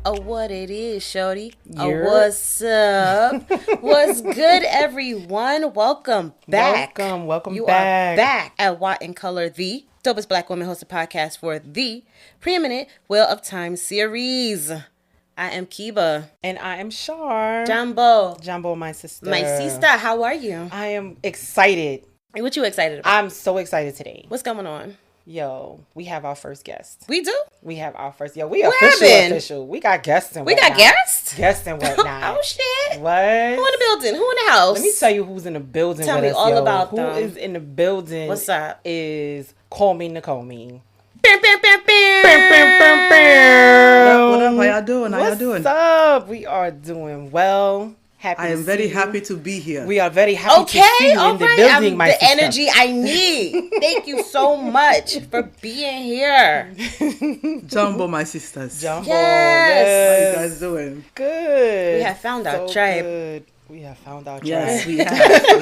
What it is, shorty. Yeah. What's up? What's good, everyone? Welcome back. Welcome you back. are back at WoT In Color, the dopest black woman hosted podcast for the preeminent Wheel of Time series. I am Keba. And I am Shar. Jumbo, my sister. my sister, how are you? I am excited. What you excited about? I'm so excited today. What's going on? Yo, we have our first guest. We do? We have our first. Yo, we official. We got guests and whatnot. We got guests? Guests and whatnot. Oh, shit. What? Who in the building? Who in the house? Let me tell you who's in the building Tell with me us, all yo. about them. Who is in the building? What's up? Is Call Me Nicole Me. Bam, bam, bam, bam. What up? How y'all doing? What's up? We are doing well. Happy I am to very see you. happy to be here. We are very happy to see you all in the right. building, my the sister. energy I need. Thank you so much for being here. Jumbo, my sisters. Jumbo, Yes. How you guys doing? Good. We have found our So tribe. good. We have found our Yes, tribe. we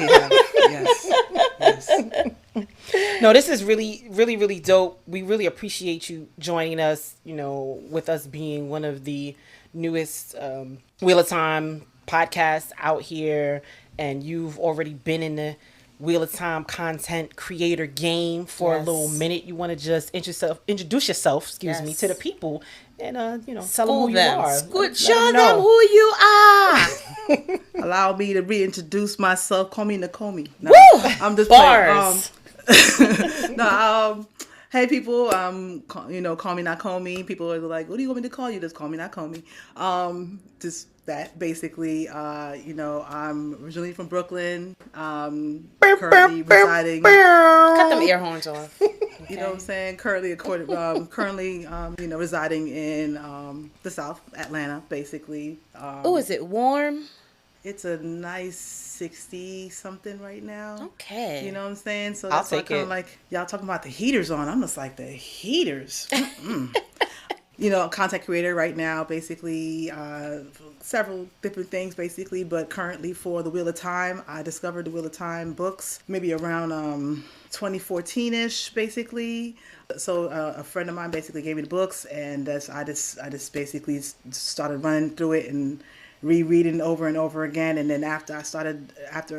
have. Yes. No, this is really, really, really dope. We really appreciate you joining us, with us being one of the newest Wheel of Time podcasts out here. And you've already been in the Wheel of Time content creator game for a little minute. You want to just introduce yourself, to the people and, tell them who you are. Show them who you are. Allow me to reintroduce myself. Call me Nicole Me. No, Woo! I'm just Bars. playing. Hey people, call me not call me. People are like, what do you want me to call you? Just call me not call me. Just that basically. I'm originally from Brooklyn. Currently residing. Cut them ear horns off. You know what I'm saying? Currently residing in the South, Atlanta, basically. Is it warm? It's a nice 60 something right now. Okay. You know what I'm saying? So I'll that's why take kind it. of like y'all talking about the heaters on. I'm just like, the heaters. Content creator right now, basically, several different things, basically, but currently for the Wheel of Time, I discovered the Wheel of Time books maybe around 2014-ish, basically. So a friend of mine basically gave me the books, and I just basically started running through it and rereading over and over again. And then after a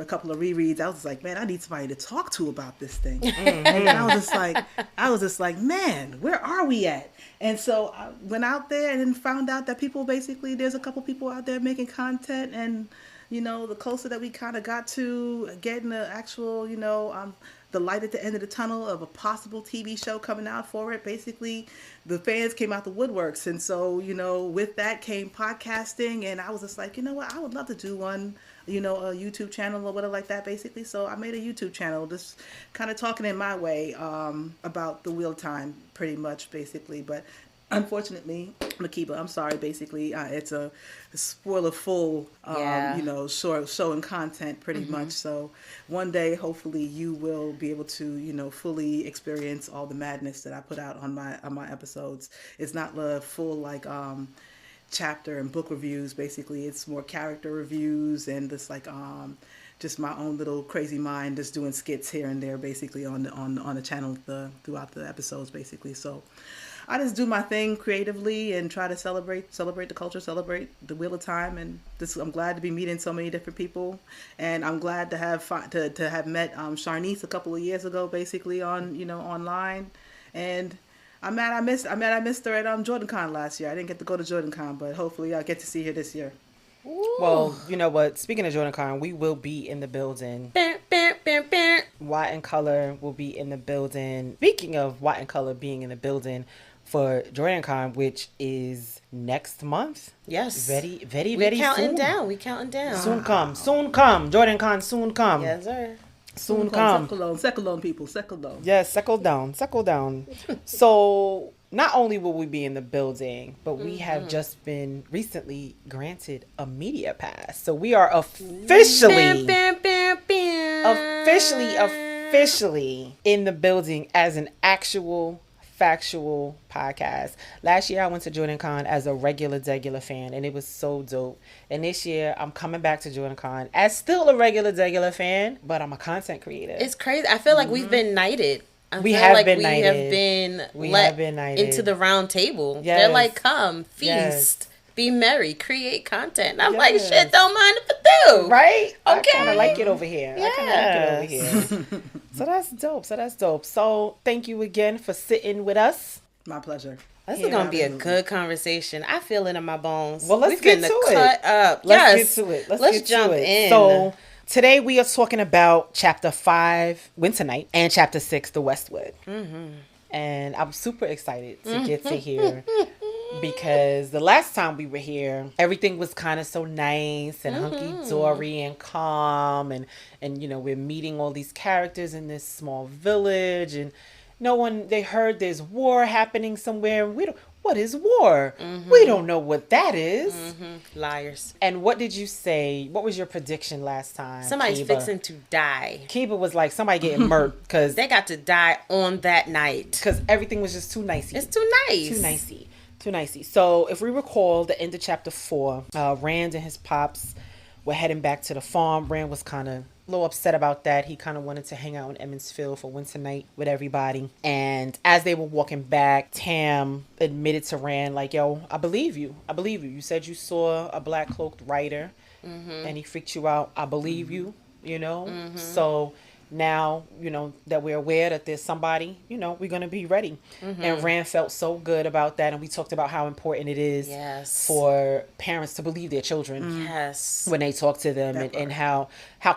couple of rereads, I was just like, man, I need somebody to talk to about this thing. And I was just like, man, where are we at? And so I went out there and then found out that there's a couple people out there making content, and the closer that we kind of got to getting the actual, the light at the end of the tunnel of a possible TV show coming out for it, basically, the fans came out the woodworks. And so, with that came podcasting, and I was just like, you know what, I would love to do one, a YouTube channel or whatever like that, basically. So I made a YouTube channel, just kind of talking in my way about the Wheel of Time, pretty much, basically. But unfortunately, Keba, I'm sorry, basically, it's a spoiler full, show and content, pretty much. So one day, hopefully, you will be able to, fully experience all the madness that I put out on my episodes. It's not the full, chapter and book reviews, basically. It's more character reviews and just just my own little crazy mind, just doing skits here and there, basically on the channel throughout the episodes, basically. So I just do my thing creatively and try to celebrate the culture, celebrate the Wheel of Time, and I'm glad to be meeting so many different people, and I'm glad to have met Sharnice a couple of years ago, basically on online, and I'm mad I missed her at JordanCon last year. I didn't get to go to JordanCon, but hopefully I'll get to see her this year. Ooh. Well, you know what? Speaking of JordanCon, we will be in the building. WoT In Color will be in the building. Speaking of WoT In Color being in the building for JordanCon, which is next month. Yes. Very, very, We very counting soon. down. We counting down. Soon come. JordanCon soon come. Yes, sir. Soon come. Settle on, people. Settle down. Yes, settle down. So not only will we be in the building, but we have just been recently granted a media pass. So we are officially in the building as an actual factual podcast. Last year I went to JordanCon as a regular fan, and it was so dope. And this year I'm coming back to JordanCon as still a regular fan, but I'm a content creator. It's crazy. I feel like we've been knighted. We have been let into the round table. Yes. They're like, come, feast, Yes. be merry, create content. And I'm like, Yes. shit, don't mind if I do. Right? Okay. I kind of like it over here. I kind of like it over here. So that's dope. So thank you again for sitting with us. My pleasure. This Yeah, is gonna be a absolutely. good conversation. I feel it in my bones. Well, let's We get finna to cut it. up. Let's Yes. get to it. Let's get jump to it. in. So today we are talking about chapter 5, Winter Night, and chapter 6, The Westwood. And I'm super excited to get to here because the last time we were here, everything was kind of so nice and hunky-dory and calm. And, you know, we're meeting all these characters in this small village and they heard there's war happening somewhere. What is war? We don't know what that is. Liars. And what did you say? What was your prediction last time? Somebody's Keba? fixing to die. Keba was like, somebody getting murked because They got to die on that night. everything was just too nicey. It's too nice. Too nicey. So if we recall the end of chapter 4, Rand and his pops were heading back to the farm. Rand was kind of a little upset about that. He kind of wanted to hang out in Emmonsfield for winter night with everybody. And as they were walking back, Tam admitted to Rand, like, yo, I believe you. You said you saw a black cloaked rider and he freaked you out. I believe you, you know? So now, you know, that we're aware that there's somebody, you know, we're going to be ready. And Rand felt so good about that. And we talked about how important it is for parents to believe their children Yes. when they talk to them, and how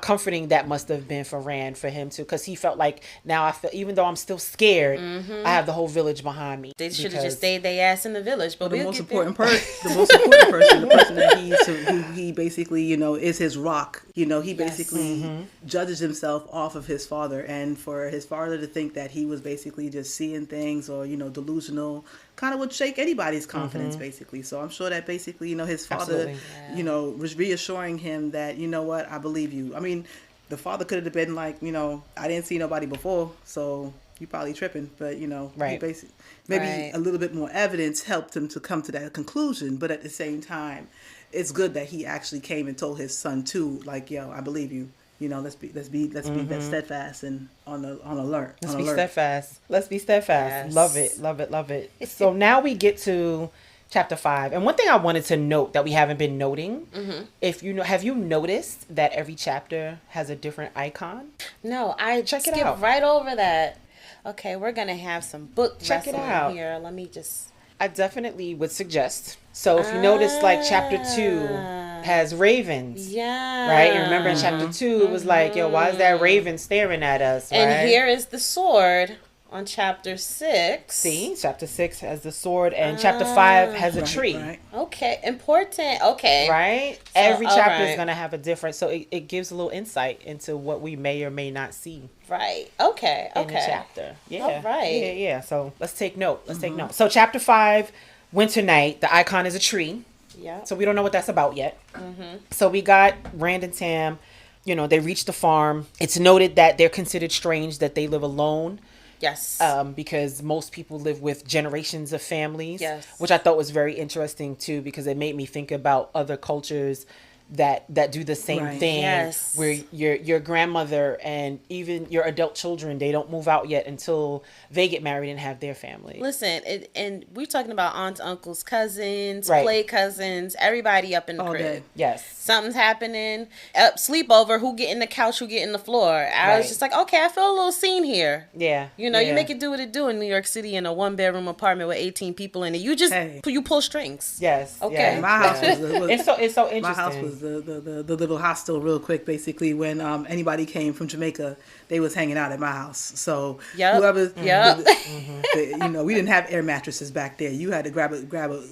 comforting that must have been for Rand, for him to, because he felt like, now I feel, even though I'm still scared, I have the whole village behind me. They should have just stayed their ass in the village. But the we'll most get important person, the person that who he basically, you know, is his rock. You know, he basically judges himself off of his father, and for his father to think that he was basically just seeing things or, you know, delusional, kind of would shake anybody's confidence, basically. So I'm sure that basically, you know, his father, you know, was reassuring him that, you know what, I believe you. I mean, the father could have been like, you know, I didn't see nobody before, so you probably tripping. But, you know, he basically, maybe a little bit more evidence helped him to come to that conclusion. But at the same time, it's good that he actually came and told his son too, like, yo, I believe you. You know, let's be that steadfast and on alert. Let's be steadfast. Yes. Love it. So now we get to chapter 5, and one thing I wanted to note that we haven't been noting, if you know, have you noticed that every chapter has a different icon? No, I Check it skipped out. right over that. Okay, we're gonna have some book Check it wrestling out. here. Let me just. I definitely would suggest. So if you notice, like chapter 2 has ravens. Yeah. Right? And remember in chapter 2, it was like, yo, why is that raven staring at us? Right? And here is the sword on chapter 6. See, chapter 6 has the sword, and chapter 5 has a tree. Right. Okay, important. Okay. Right? So, Every chapter alright. is going to have a different, so it gives a little insight into what we may or may not see Right. Okay. in the Okay. chapter. Yeah. All right. Yeah. So let's take note. So chapter 5, Winter Night, the icon is a tree. Yeah. So we don't know what that's about yet. So we got Rand and Tam, you know, they reached the farm. It's noted that they're considered strange that they live alone. Yes. Because most people live with generations of families, Yes. which I thought was very interesting too, because it made me think about other cultures that do the same Right. thing, Yes. where your grandmother and even your adult children, they don't move out yet until they get married and have their family. Listen, and we're talking about aunts, uncles, cousins, Right. play cousins, everybody up in the All crib. day. Yes. Something's happening. Sleepover. Who get in the couch? Who get in the floor? I was Right. just like, okay, I feel a little scene here. Yeah. You know, you yeah. make it do what it do in New York City in a 1-bedroom apartment with 18 people in it. You just you pull strings. Yes. Okay. yes, My house yes. was It's so interesting. my house was the little hostel real quick. Basically, when anybody came from Jamaica, they was hanging out at my house. So Yep. whoever, Yep. you know, we didn't have air mattresses back there. You had to grab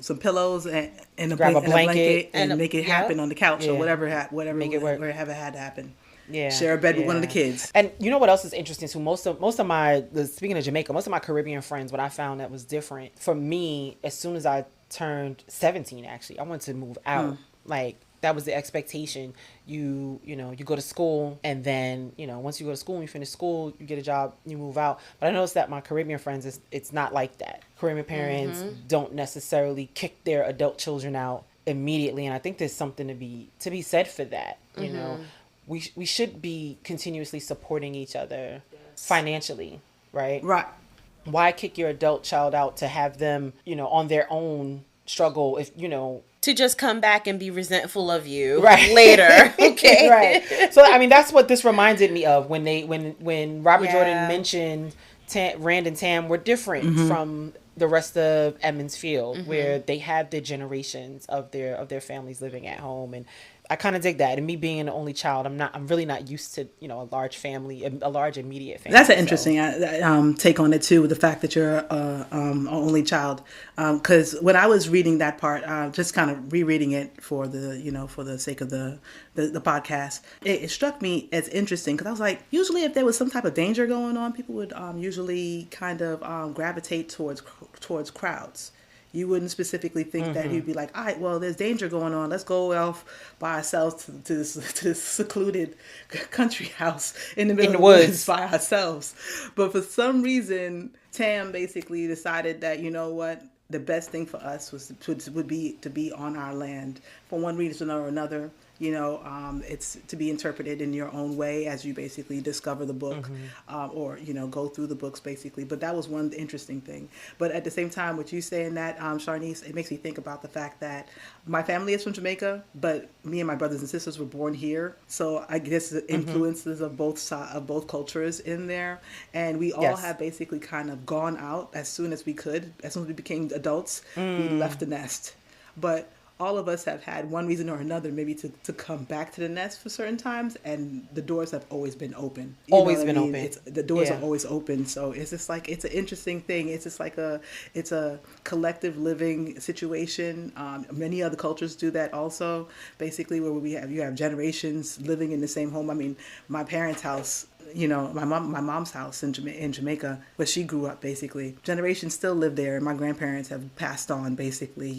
some pillows and Grab a and blanket. and make it happen on the couch Yeah. or whatever Make it work. wherever had to happen. Yeah, Share a bed with one of the kids. And you know what else is interesting too? Most of my, speaking of Jamaica, most of my Caribbean friends, what I found that was different for me, as soon as I turned 17, actually, I wanted to move out. Like, that was the expectation. You know, you go to school, and then, you know, once you go to school and you finish school, you get a job, you move out. But I noticed that my Caribbean friends, it's not like that. Caribbean parents don't necessarily kick their adult children out immediately, and I think there's something to be said for that. You know, we should be continuously supporting each other financially, right? Right. Why kick your adult child out to have them, you know, on their own struggle if, you know, to just come back and be resentful of you right. later. Okay. Right. So I mean, that's what this reminded me of when Robert Jordan mentioned Rand and Tam were different from the rest of Emmons Field, where they had the generations of their families living at home. And I kind of dig that. And me being an only child, I'm really not used to, a large family, a large immediate family. That's an interesting take on it too, with the fact that you're an only child. Because when I was reading that part, just kind of rereading it for the sake of the podcast, it struck me as interesting because I was like, usually if there was some type of danger going on, people would usually kind of gravitate towards crowds. You wouldn't specifically think that you'd be like, all right, well, there's danger going on. Let's go off by ourselves to this secluded country house in the middle of the woods by ourselves. But for some reason, Tam basically decided that, you know what, the best thing for us would be to be on our land for one reason or another. It's to be interpreted in your own way as you basically discover the book or, go through the books basically. But that was one interesting thing. But at the same time, with you saying that, Sharnice, it makes me think about the fact that my family is from Jamaica, but me and my brothers and sisters were born here. So I guess the influences of both cultures in there. And we all have basically kind of gone out as soon as we could. As soon as we became adults, we left the nest. But all of us have had one reason or another maybe to come back to the nest for certain times, and the doors have always been open. Always been open. The doors are always open. So it's just like, it's an interesting thing. It's just like it's a collective living situation. Many other cultures do that also, basically, where you have generations living in the same home. I mean, my parents' house, my mom's house in Jamaica, where she grew up, basically, generations still live there, and my grandparents have passed on, basically,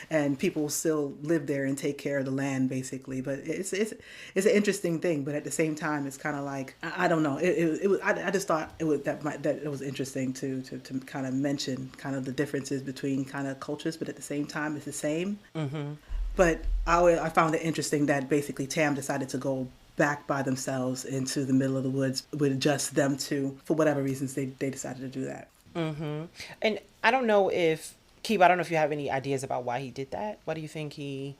and people still live there and take care of the land, basically. But it's an interesting thing. But at the same time, it's kind of like, I don't know. I just thought that it was interesting to kind of mention kind of the differences between kind of cultures, but at the same time, it's the same. But I found it interesting that basically Tam decided to go back by themselves into the middle of the woods with just them two. For whatever reasons, they decided to do that. And I don't know if Keba, I don't know if you have any ideas about why he did that. Why do you think he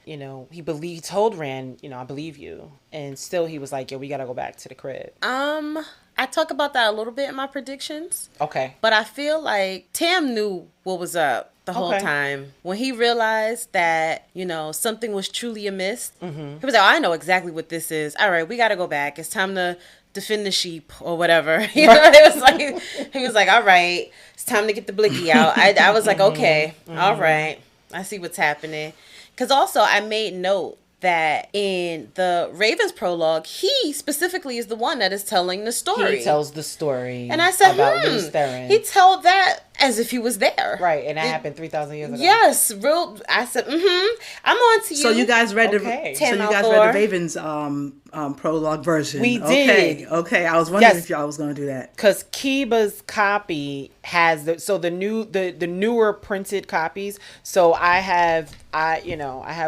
told Rand, I believe you, and still he was like, yo, we gotta go back to the crib. I talk about that a little bit in my predictions. Okay. But I feel like Tam knew what was up the whole time. When he realized that, something was truly amiss, he was like, I know exactly what this is. All right, we got to go back. It's time to defend the sheep or whatever. It was like, all right, it's time to get the blicky out. I was like, okay, all right. I see what's happening. Because also I made note that in the Raven's prologue, he specifically is the one that is telling the story. He tells the story. And I said, about he told that as if he was there. Right, and that happened 3,000 years ago. Yes, I said, I'm on to you. So you guys read the Raven's prologue version. We did. Okay. I was wondering if y'all was going to do that. Because Keba's copy has the newer printed copies. So I have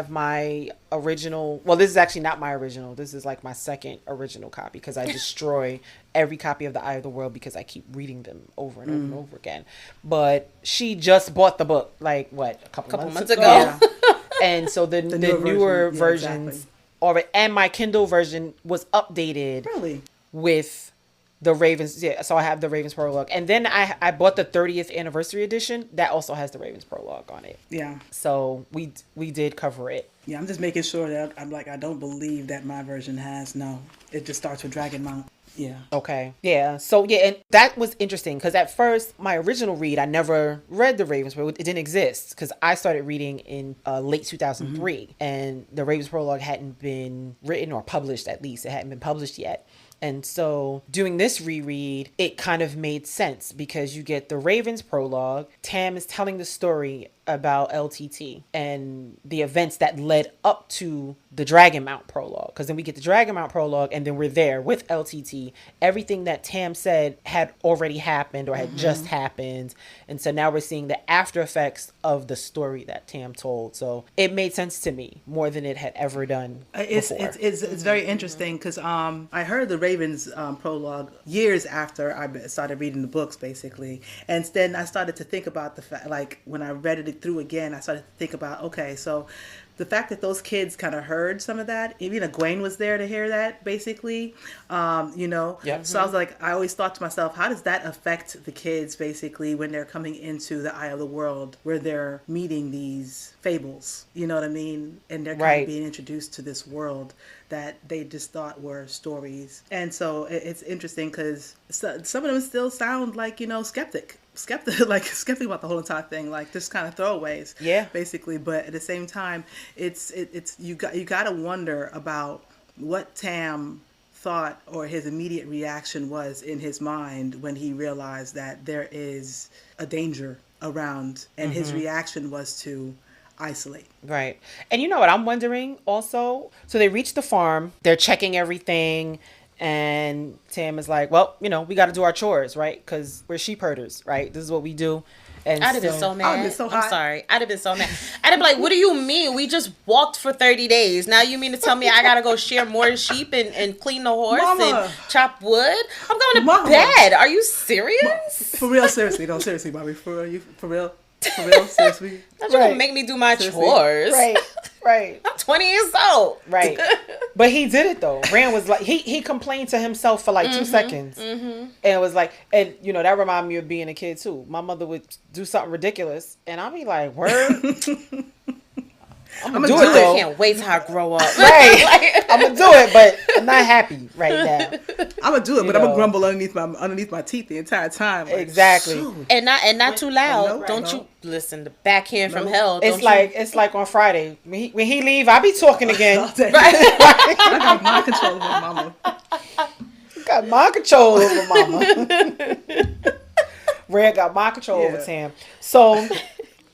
my original. Well, this is actually not my original. This is like my second original copy because I destroy every copy of The Eye of the World because I keep reading them over and over and over again. But she just bought the book like a couple months ago. Yeah. And so the newer versions. Exactly. And my Kindle version was updated with the Ravens. Yeah, so I have the Ravens prologue. And then I bought the 30th anniversary edition that also has the Ravens prologue on it. Yeah. So we did cover it. Yeah, I'm just making sure that I'm like, I don't believe that my version has. No, it just starts with Dragon Mount. Yeah. Okay. Yeah. So yeah, and that was interesting because at first my original read, I never read the Ravens prologue. It didn't exist because I started reading in late 2003, and the Ravens prologue hadn't been written or published. At least it hadn't been published yet. And so doing this reread, it kind of made sense because you get the Ravens prologue. Tam is telling the story about LTT and the events that led up to the Dragonmount prologue. Because then we get the Dragonmount prologue and then we're there with LTT. Everything that Tam said had already happened or had just happened. And so now we're seeing the after effects of the story that Tam told. So it made sense to me more than it had ever done before. It's very interesting because I heard the Ravens prologue years after I started reading the books, basically. And then I started to think about the fact, like when I read it through again, I started to think about, okay, so the fact that those kids kind of heard some of that, even Egwene was there to hear that, basically, you know. Yep. So I was like, I always thought to myself, how does that affect the kids, basically, when they're coming into the Eye of the World, where they're meeting these fables, you know what I mean? And they're kind of being introduced to this world that they just thought were stories. And so it's interesting because some of them still sound like, you know, skeptic about the whole entire thing, like just kind of throwaways, basically. But at the same time, it's you got to wonder about what Tam thought, or his immediate reaction was in his mind when he realized that there is a danger around, and his reaction was to isolate. Right. And you know what I'm wondering also? So they reach the farm, they're checking everything, and Tam is like, well, you know, we got to do our chores, right? Because we're sheep herders, right? This is what we do. And I'd have been so mad. I'm sorry. I'd have been so mad. I'd have been like, what do you mean? We just walked for 30 days. Now you mean to tell me I got to go shear more sheep and clean the horse and chop wood? I'm going to bed. Are you serious? For real, seriously. No, seriously, Bobby. For real, for real, seriously. You're going to make me do my chores. Right. I'm 20 years old. Right. But he did it though. Rand was like, he complained to himself for like 2 seconds. And it was like, and you know, that reminded me of being a kid too. My mother would do something ridiculous and I'd be like, word. I'm gonna do it though. I can't wait till I grow up. Right. I'm gonna do it, but I'm not happy right now. I'm gonna do it, but I'm gonna grumble underneath my teeth the entire time. Like, exactly. Shoot. And not too loud. Don't you listen? The backhand from hell. It's like on Friday when he leave, I be talking again. Right. I got mind control over mama. Got mind control over mama. Red got mind control over Tam. So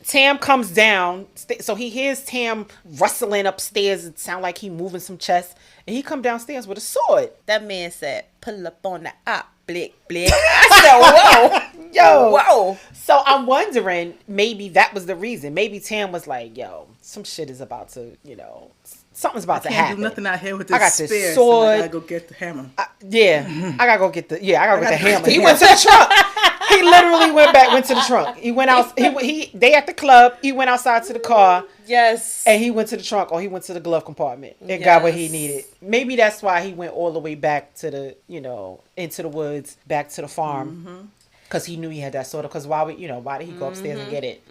Tam comes down, so he hears Tam rustling upstairs. It sound like he moving some chest, and he come downstairs with a sword. That man said, "Pull up on the op, blick, blick." I said, "Whoa, yo, whoa." So I'm wondering, maybe that was the reason. Maybe Tam was like, "Yo, some shit is about to, you know, something's about to happen. I can't do nothing out here with this I got spear, this sword. So I gotta go get the hammer." I gotta go get the hammer. He went to the trunk. He literally went to the trunk. He went out. They at the club. He went outside to the car. Yes. And he went to the trunk, or he went to the glove compartment and got what he needed. Maybe that's why he went all the way back to the, you know, into the woods, back to the farm. Because he knew he had that sword. Because why did he go upstairs and get it?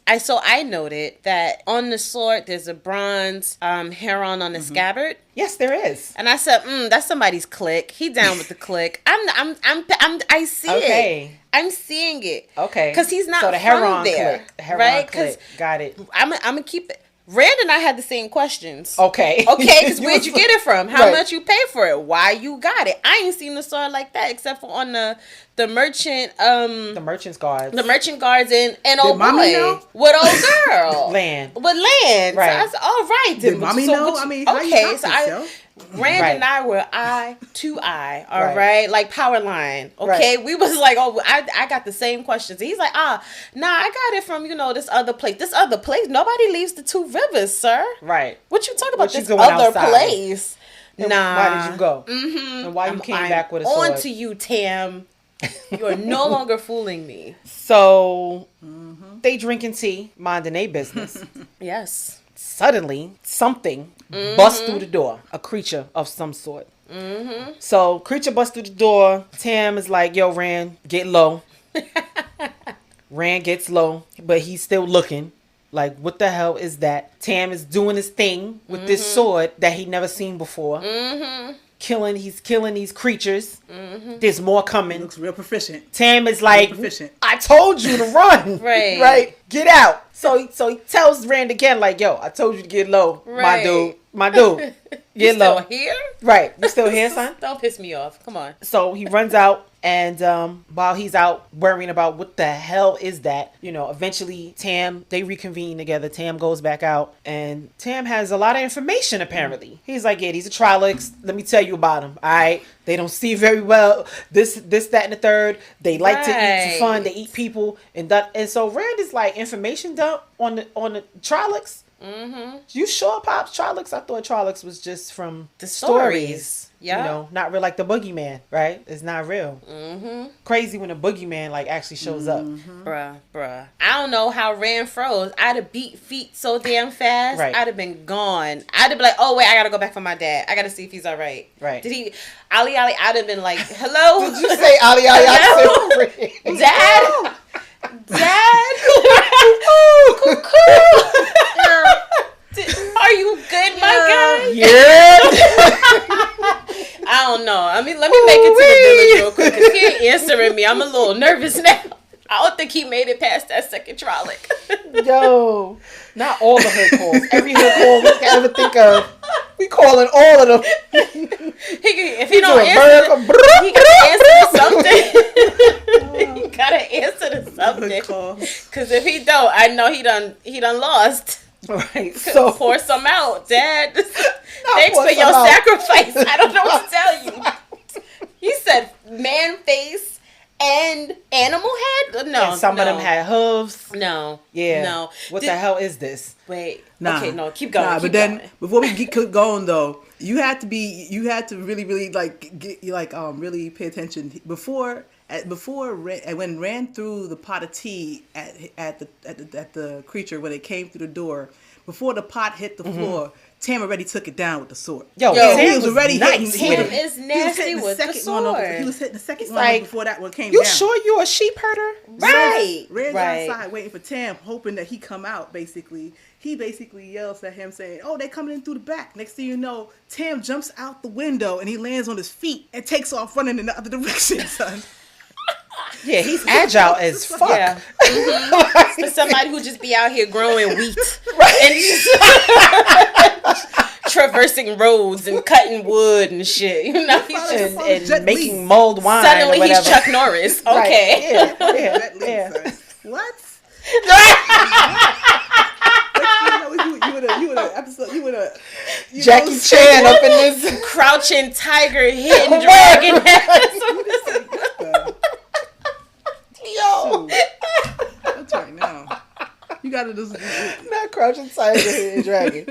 I noted that on the sword there's a bronze heron on the scabbard. Yes, there is. And I said, that's somebody's clique. He down with the clique. I see it. I'm seeing it. Okay. Because he's not so the from heron there, clique. The heron right? clique. Got it. I'm gonna keep it. Rand and I had the same questions. Okay. Because where'd you get it from? How much you pay for it? Why you got it? I ain't seen the sword like that except for on the merchant the merchant's guards. The merchant guards and old mommy boy. know? With old girl. Land. With Land. Right. So I said, all right. Did mommy know? I mean, how you talk Rand and I were eye to eye, all right? Like power line, okay? We was like, I got the same questions. And he's like, I got it from, this other place. This other place, nobody leaves the 2 rivers, sir. Right. What you talking about this other outside? place? And why did you go? And why you came back with a sword? On to you, Tam. You are no longer fooling me. So, they drinking tea, minding their business. Yes. Suddenly, something busts through the door. A creature of some sort. So, creature busts through the door. Tam is like, yo, Rand, get low. Rand gets low, but he's still looking. Like, what the hell is that? Tam is doing his thing with this sword that he never seen before. He's killing these creatures. There's more coming. He looks real proficient. Tam is like, I told you to run. Right. Get out. So he tells Rand again, like, yo, I told you to get low, my dude. Get low. Still here? Right. You still here, son? Don't piss me off. Come on. So he runs out, and while he's out worrying about what the hell is that, eventually they reconvene together. Tam goes back out, and Tam has a lot of information, apparently. He's like, yeah, these are Trollocs. Let me tell you about them. All right. They don't see very well. This, that, and the third. They like to eat for fun. They eat people. And so Rand is like, information dump on the Trollocs. Mm-hmm. You sure Pops Trollocs? I thought Trollocs was just from The stories. stories. Yeah. You know, not real, like the boogeyman, right? It's not real. Mm-hmm. Crazy when the boogeyman like actually shows up. Bruh. I don't know how Rand froze. I'd have beat feet so damn fast. Right. I'd have been gone. I'd have been like, oh wait, I gotta go back for my dad. I gotta see if he's all right. Right. Did he? Ali. I'd have been like, hello. Did you say Ali? Hello? Dad. Dad. Are you good, my guy? Yeah. I don't know. I mean, let me make it to the village real quick because he ain't answering me. I'm a little nervous now. I don't think he made it past that second Trolloc. Yo, not all the hood calls. Every hood call we can ever think of. We calling all of them. If he don't answer, he gotta answer to something. He gotta answer to something. Because if he don't, I know he done lost. Right. So pour some out, Dad. Thanks for your sacrifice. I don't know what to tell you. He said man face and animal head? No. And some of them had hooves. No. Yeah. No. What the hell is this? Wait. Nah. Okay, no, keep going. But then before we keep going though, you had to really really pay attention before when Rand threw the pot of tea at the creature when it came through the door. Before the pot hit the floor, Tam already took it down with the sword. Yo, he was already hitting. Tam is nasty with the sword. He was hitting the second one before that one came down. You sure you a sheep herder? Right. Rand's outside waiting for Tam, hoping that he come out. Basically, he yells at him saying, "Oh, they coming in through the back." Next thing you know, Tam jumps out the window and he lands on his feet and takes off running in the other direction, son. Yeah, he's agile as fuck. Yeah. Mm-hmm. For somebody who just be out here growing wheat. Right. And traversing roads and cutting wood and shit. You know, he's and making mulled wine. Suddenly or whatever. he's Chuck Norris. Okay. Right. Yeah. What? You would have Jackie Chan up in this crouching tiger, hidden dragon. Yo, that's right now. You gotta just not crouching tiger, hidden dragon.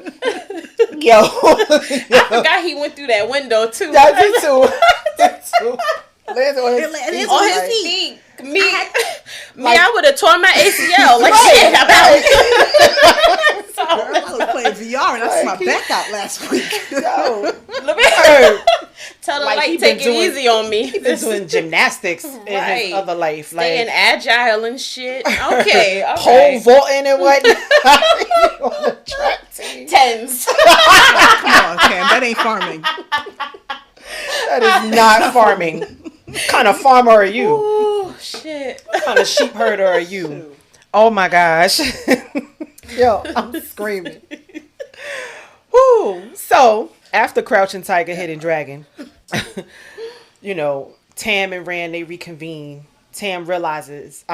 Yo, I forgot he went through that window too. I did too. Lands on his feet. Me, I would have torn my ACL. Like shit, I'm out. So, I was playing VR and I saw my back out last week. Yo, tell the light, take it easy on me. He's been doing gymnastics in his other life, staying agile and shit. Okay, pole vaulting and whatnot. On the track team. Tens. Come on, Cam, that ain't farming. That is not farming. What kind of farmer are you? Oh shit. What kind of sheep herder are you? Oh my gosh. Yo, I'm screaming. Woo. So, after Crouching Tiger, Hidden Dragon, Tam and Rand, they reconvene. Rand realizes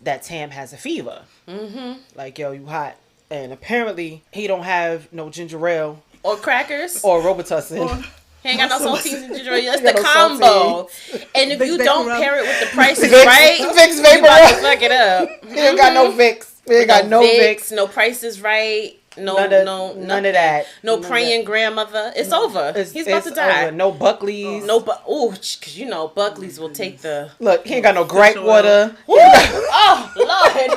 that Tam has a fever. Mm-hmm. Like, yo, you hot. And apparently, he don't have no ginger ale. Or crackers. Or Robitussin. He ain't got no saltines and ginger ale. That's the combo. And if you don't pair it with the prices right, Vicks you Vapor about to fuck it up. He ain't got no Vicks. We ain't got no Vicks. No prices right. None of that. No praying grandmother. It's over. He's about to die. Over. No Buckley's. Because Buckley's will take the... Look, he ain't got no gripe water. Oh, Lord.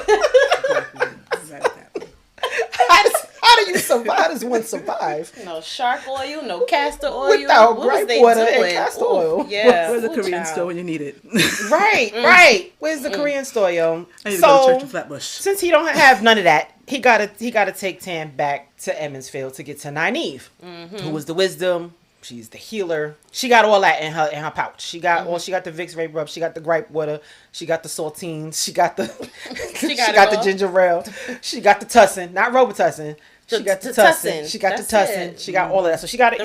How do you survive? How does one survive? No shark oil, no castor oil. Without gripe water and castor oil. Yeah. Where's the Korean store when you need it? Right. Where's the Korean store, yo? I need to go to Church in Flatbush. Since he don't have none of that, he gotta take Tam back to Emmonsfield to get to Nynaeve, who was the wisdom. She's the healer. She got all that in her pouch. She got she got the Vicks Vapor Rub. She got the gripe water. She got the saltines. She got the the ginger ale. She got the tussin, not Robitussin. She got the tussin. She got the tussin. She got all of that. So she got it.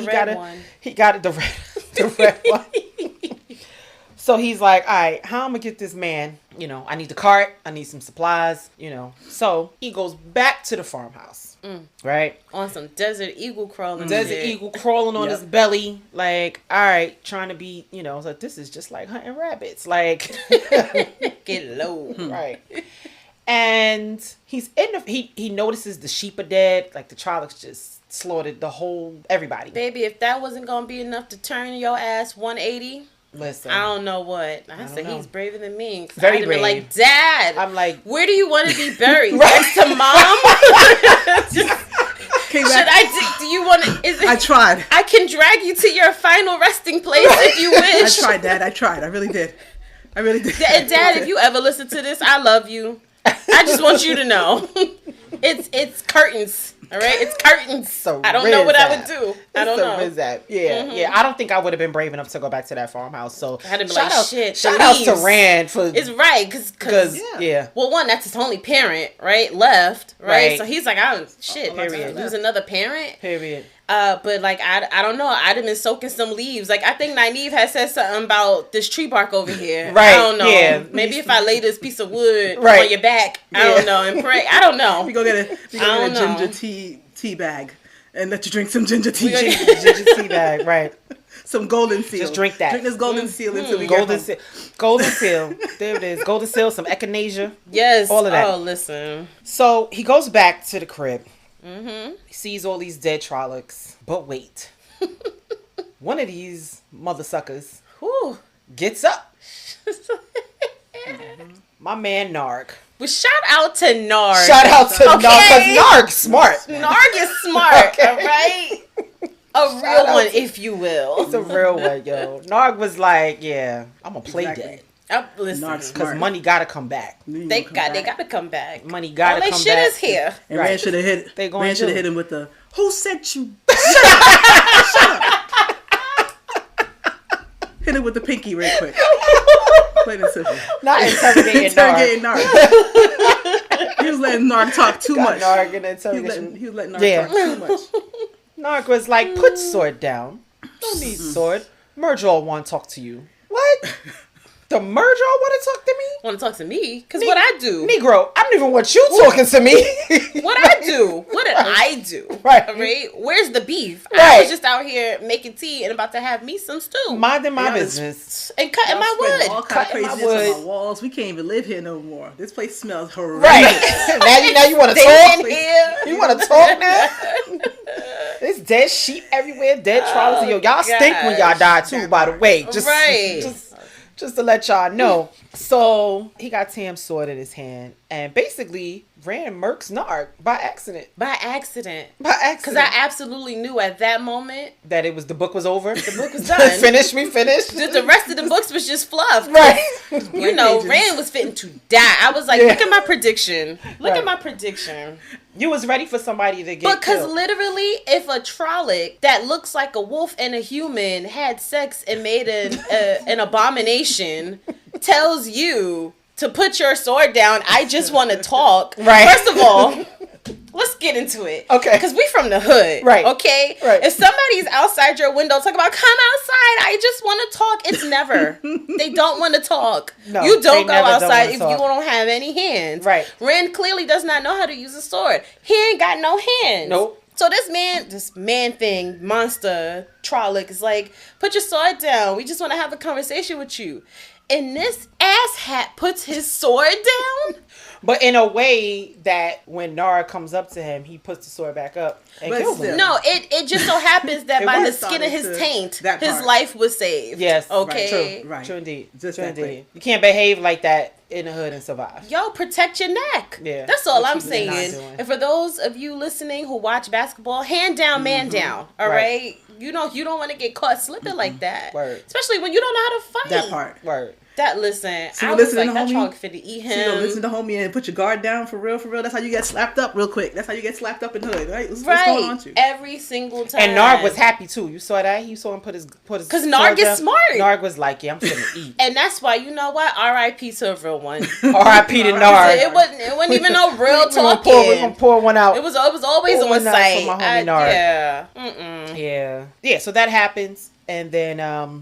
He got it. The red one. So he's like, all right, how I'm gonna get this man? I need the cart. I need some supplies. So he goes back to the farmhouse. Right? On some desert eagle crawling. Eagle crawling on his belly. Like, all right, trying to be, like, this is just like hunting rabbits. Like, get low. Right. And he's in the, he notices the sheep are dead. Like the Trollocs just slaughtered the whole, everybody. Baby, if that wasn't going to be enough to turn your ass 180... Listen, I don't know what. I said he's braver than me. Very brave. Like, Dad. I'm like, where do you want to be buried? Next to Mom? Do you want to? I tried. I can drag you to your final resting place if you wish. I tried, Dad. I tried. I really did. Dad, if you ever listen to this, I love you. I just want you to know. It's curtains. All right, it's curtains. So I don't know what I would do. I don't know. Yeah. I don't think I would have been brave enough to go back to that farmhouse. So I had to be like, shit. Shout out to Rand for. It's right because Well, one, that's his only parent, right? Left, right? So he's like, period. Lose another parent. Period. But like I don't know. I'd have been soaking some leaves. Like I think Nynaeve had said something about this tree bark over here. Right. I don't know. Yeah. Maybe if I lay this piece of wood on your back, I don't know, and pray. I don't know. We go get a ginger tea bag and let you drink some ginger tea. Ginger tea bag, right? Some golden seal. Just drink that. Drink this golden seal until we golden get home. Golden seal. There it is. Golden seal. Some echinacea. Yes. All of that. Oh, listen. So he goes back to the crib. Mm-hmm. He sees all these dead Trollocs. But wait. One of these mother suckers gets up. My man Narg. Well, shout out to Narg. Shout out to Narg, because Narg's smart. Narg is smart, all right? A real one, if you will. It's a real one, yo. Narg was like, yeah, I'm going to play dead. Listen, because money got to come back. They got to come back. Money got to come back. All that shit is here. And Rand should have hit him with the, who sent you? Shut up. Hit him with the pinky real quick. Plain and simple. Not interrogating Narg. He was letting Narg talk too much. Narg in interrogation. He was letting Narg talk too much. Narg was like, put sword down. Don't need sword. Murdraw want to talk to you. What? The Murdraw want to talk to me? Want to talk to me? Because what I do. Negro, I don't even want you talking to me. What I do? What did I do? Right. Where's the beef? Right. I was just out here making tea and about to have me some stew. Minding my business. And cutting my wood. All kind of craziness on my walls. We can't even live here no more. This place smells horrendous. Right. now you want to talk? You want to talk now? There's dead sheep everywhere, dead Trollocs. Yo, y'all stink when y'all die too, by the way. Just to let y'all know. So he got Tam's sword in his hand, and basically Rand murks Narg by accident. Because I absolutely knew at that moment that the book was over. The book was done. We finished. The rest of the books was just fluff. Right. You know, Rand was fitting to die. I was like, look at my prediction. Look at my prediction. You was ready for somebody to get Because killed. literally, if a Trolloc that looks like a wolf and a human had sex and made an abomination tells you to put your sword down, I just want to talk. Right. First of all, let's get into it. Okay. Because we from the hood. Right. Okay? Right. If somebody's outside your window talking about, come outside, I just want to talk, it's never. They don't want to talk. No, you don't go outside if talk. you don't have any hands. Right. Rand clearly does not know how to use a sword. He ain't got no hands. Nope. So this man thing, monster, Trolloc, is like, put your sword down. We just want to have a conversation with you. And this asshat puts his sword down. But in a way that when Narg comes up to him, he puts the sword back up and kills him. No, it just so happens that by the skin of his taint, his life was saved. Yes. Okay. Right. True indeed. Just True that indeed. way. You can't behave like that in the hood and survive. Yo, protect your neck. Yeah. That's all What I'm you not saying. doing. And for those of you listening who watch basketball, hand down, man down. All right. You don't want to get caught slipping like that. Word. Especially when you don't know how to fight. That part. Word. Listen, So I was listen like, to that homie. Trolloc finna eat him. So you gonna listen to homie and put your guard down for real. That's how you get slapped up real quick. That's how you get slapped up in the hood, right? What's going on with you? Every single time. And Narg was happy too. You saw that? He saw him put his because Narg is smart. Narg was like, yeah, I'm finna eat. And that's why, you know what? R.I.P. to a real one. R.I.P. to Narg. It wasn't even no real talking. We're gonna pour one out. It was always on site. For my homie Narg. Yeah. Yeah. So that happens. And then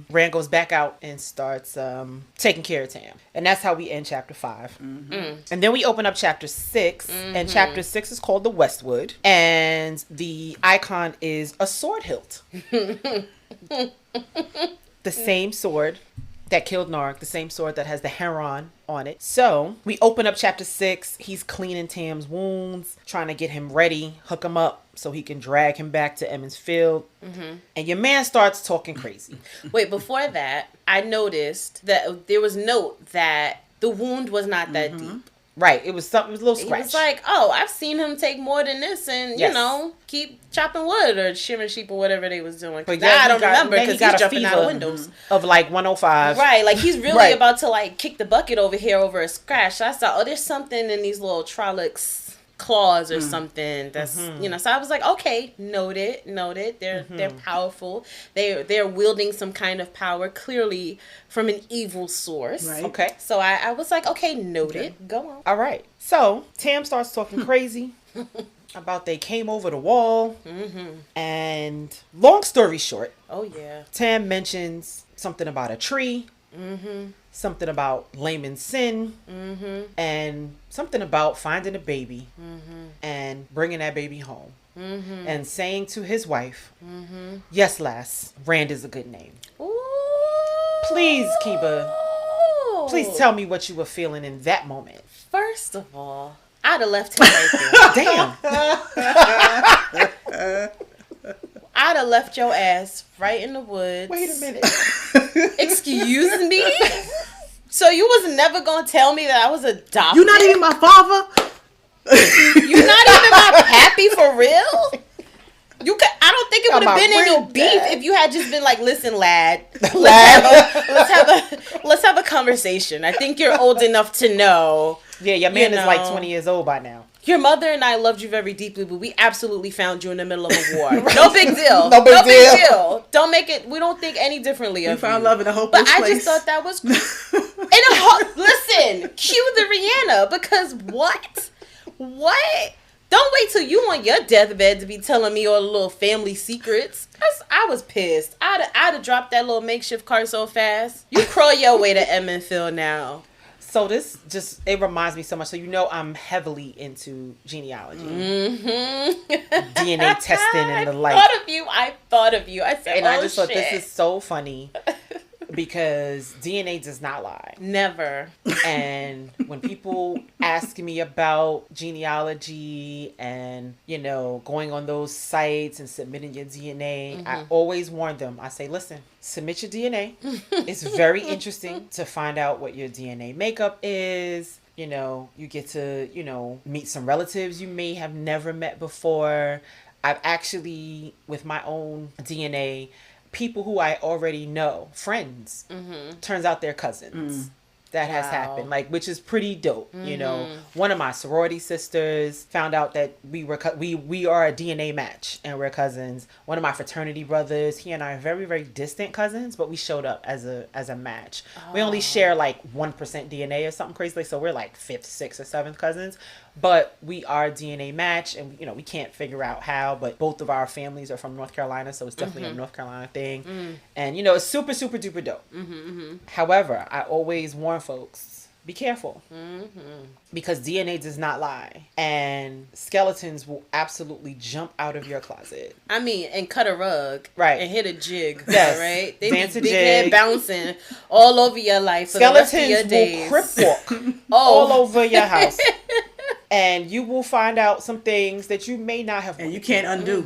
Rand goes back out and starts taking care of Tam. And that's how we end chapter 5. Mm-hmm. And then we open up chapter 6. And chapter 6 is called The Westwood. And the icon is a sword hilt. The same sword that killed Narg, the same sword that has the heron on it. So we open up chapter 6. He's cleaning Tam's wounds, trying to get him ready, hook him up so he can drag him back to Emmons Field. And your man starts talking crazy. Wait, before that, I noticed that there was note that the wound was not that deep. Right. It was something, it was a little scratch. It was like, oh, I've seen him take more than this and, you know, keep chopping wood or shearing sheep or whatever they was doing. But yeah, I don't remember because he's jumping out of windows. Of like 105. Right. Like he's really about to like kick the bucket over here over a scratch. So I thought, oh, there's something in these little Trollocs claws or something that's you know, so I was like, okay, noted they're powerful, they're wielding some kind of power clearly from an evil source, right? Okay, so I was like, okay, noted. Go on. All right, so Tam starts talking crazy about they came over the wall, and long story short, Tam mentions something about a tree, something about Layman's sin, and something about finding a baby and bringing that baby home, and saying to his wife, yes, lass, Rand is a good name. Ooh. Please, Keba, please tell me what you were feeling in that moment. First of all, I'd have left him right there. Damn. I'd have left your ass right in the woods. Wait a minute. Excuse me? So you was never going to tell me that I was adopted? You're not even my father? You're not even my pappy for real? I don't think it would have been any beef if you had just been like, listen, lad, let's have a conversation. I think you're old enough to know. Yeah, your man is like 20 years old by now. Your mother and I loved you very deeply, but we absolutely found you in the middle of a war. No big deal. No big deal. Don't make it. We don't think any differently of you. We found love in a hopeless place. But I just thought that was. Listen, cue the Rihanna, because what? Don't wait till you on your deathbed to be telling me all the little family secrets. I was pissed. I'd have dropped that little makeshift car so fast. You crawl your way to Edmondville now. So this it reminds me so much. So you know I'm heavily into genealogy. DNA testing and the like. I thought of you. I said, I just thought this is so funny. Because DNA does not lie. Never. And when people ask me about genealogy and, you know, going on those sites and submitting your DNA, I always warn them. I say, listen, submit your DNA. It's very interesting to find out what your DNA makeup is. You know, you get to, you know, meet some relatives you may have never met before. I've actually, with my own DNA, people who I already know, friends, turns out they're cousins. That has happened, like, which is pretty dope. You know, one of my sorority sisters found out that we are a DNA match and we're cousins. One of my fraternity brothers, he and I are very, very distant cousins, but we showed up as a match. We only share like 1% DNA or something crazy, so we're like 5th, 6th, or 7th cousins. But we are DNA match, and you know we can't figure out how. But both of our families are from North Carolina, so it's definitely a North Carolina thing. And you know it's super, super duper dope. However, I always warn folks: be careful, because DNA does not lie, and skeletons will absolutely jump out of your closet. I mean, and cut a rug, right, and hit a jig, yes, right? They dance be a big jig, head bouncing all over your life. For skeletons the rest of your days. will crip walk all over your house. And you will find out some things that you may not have. And you can't undo.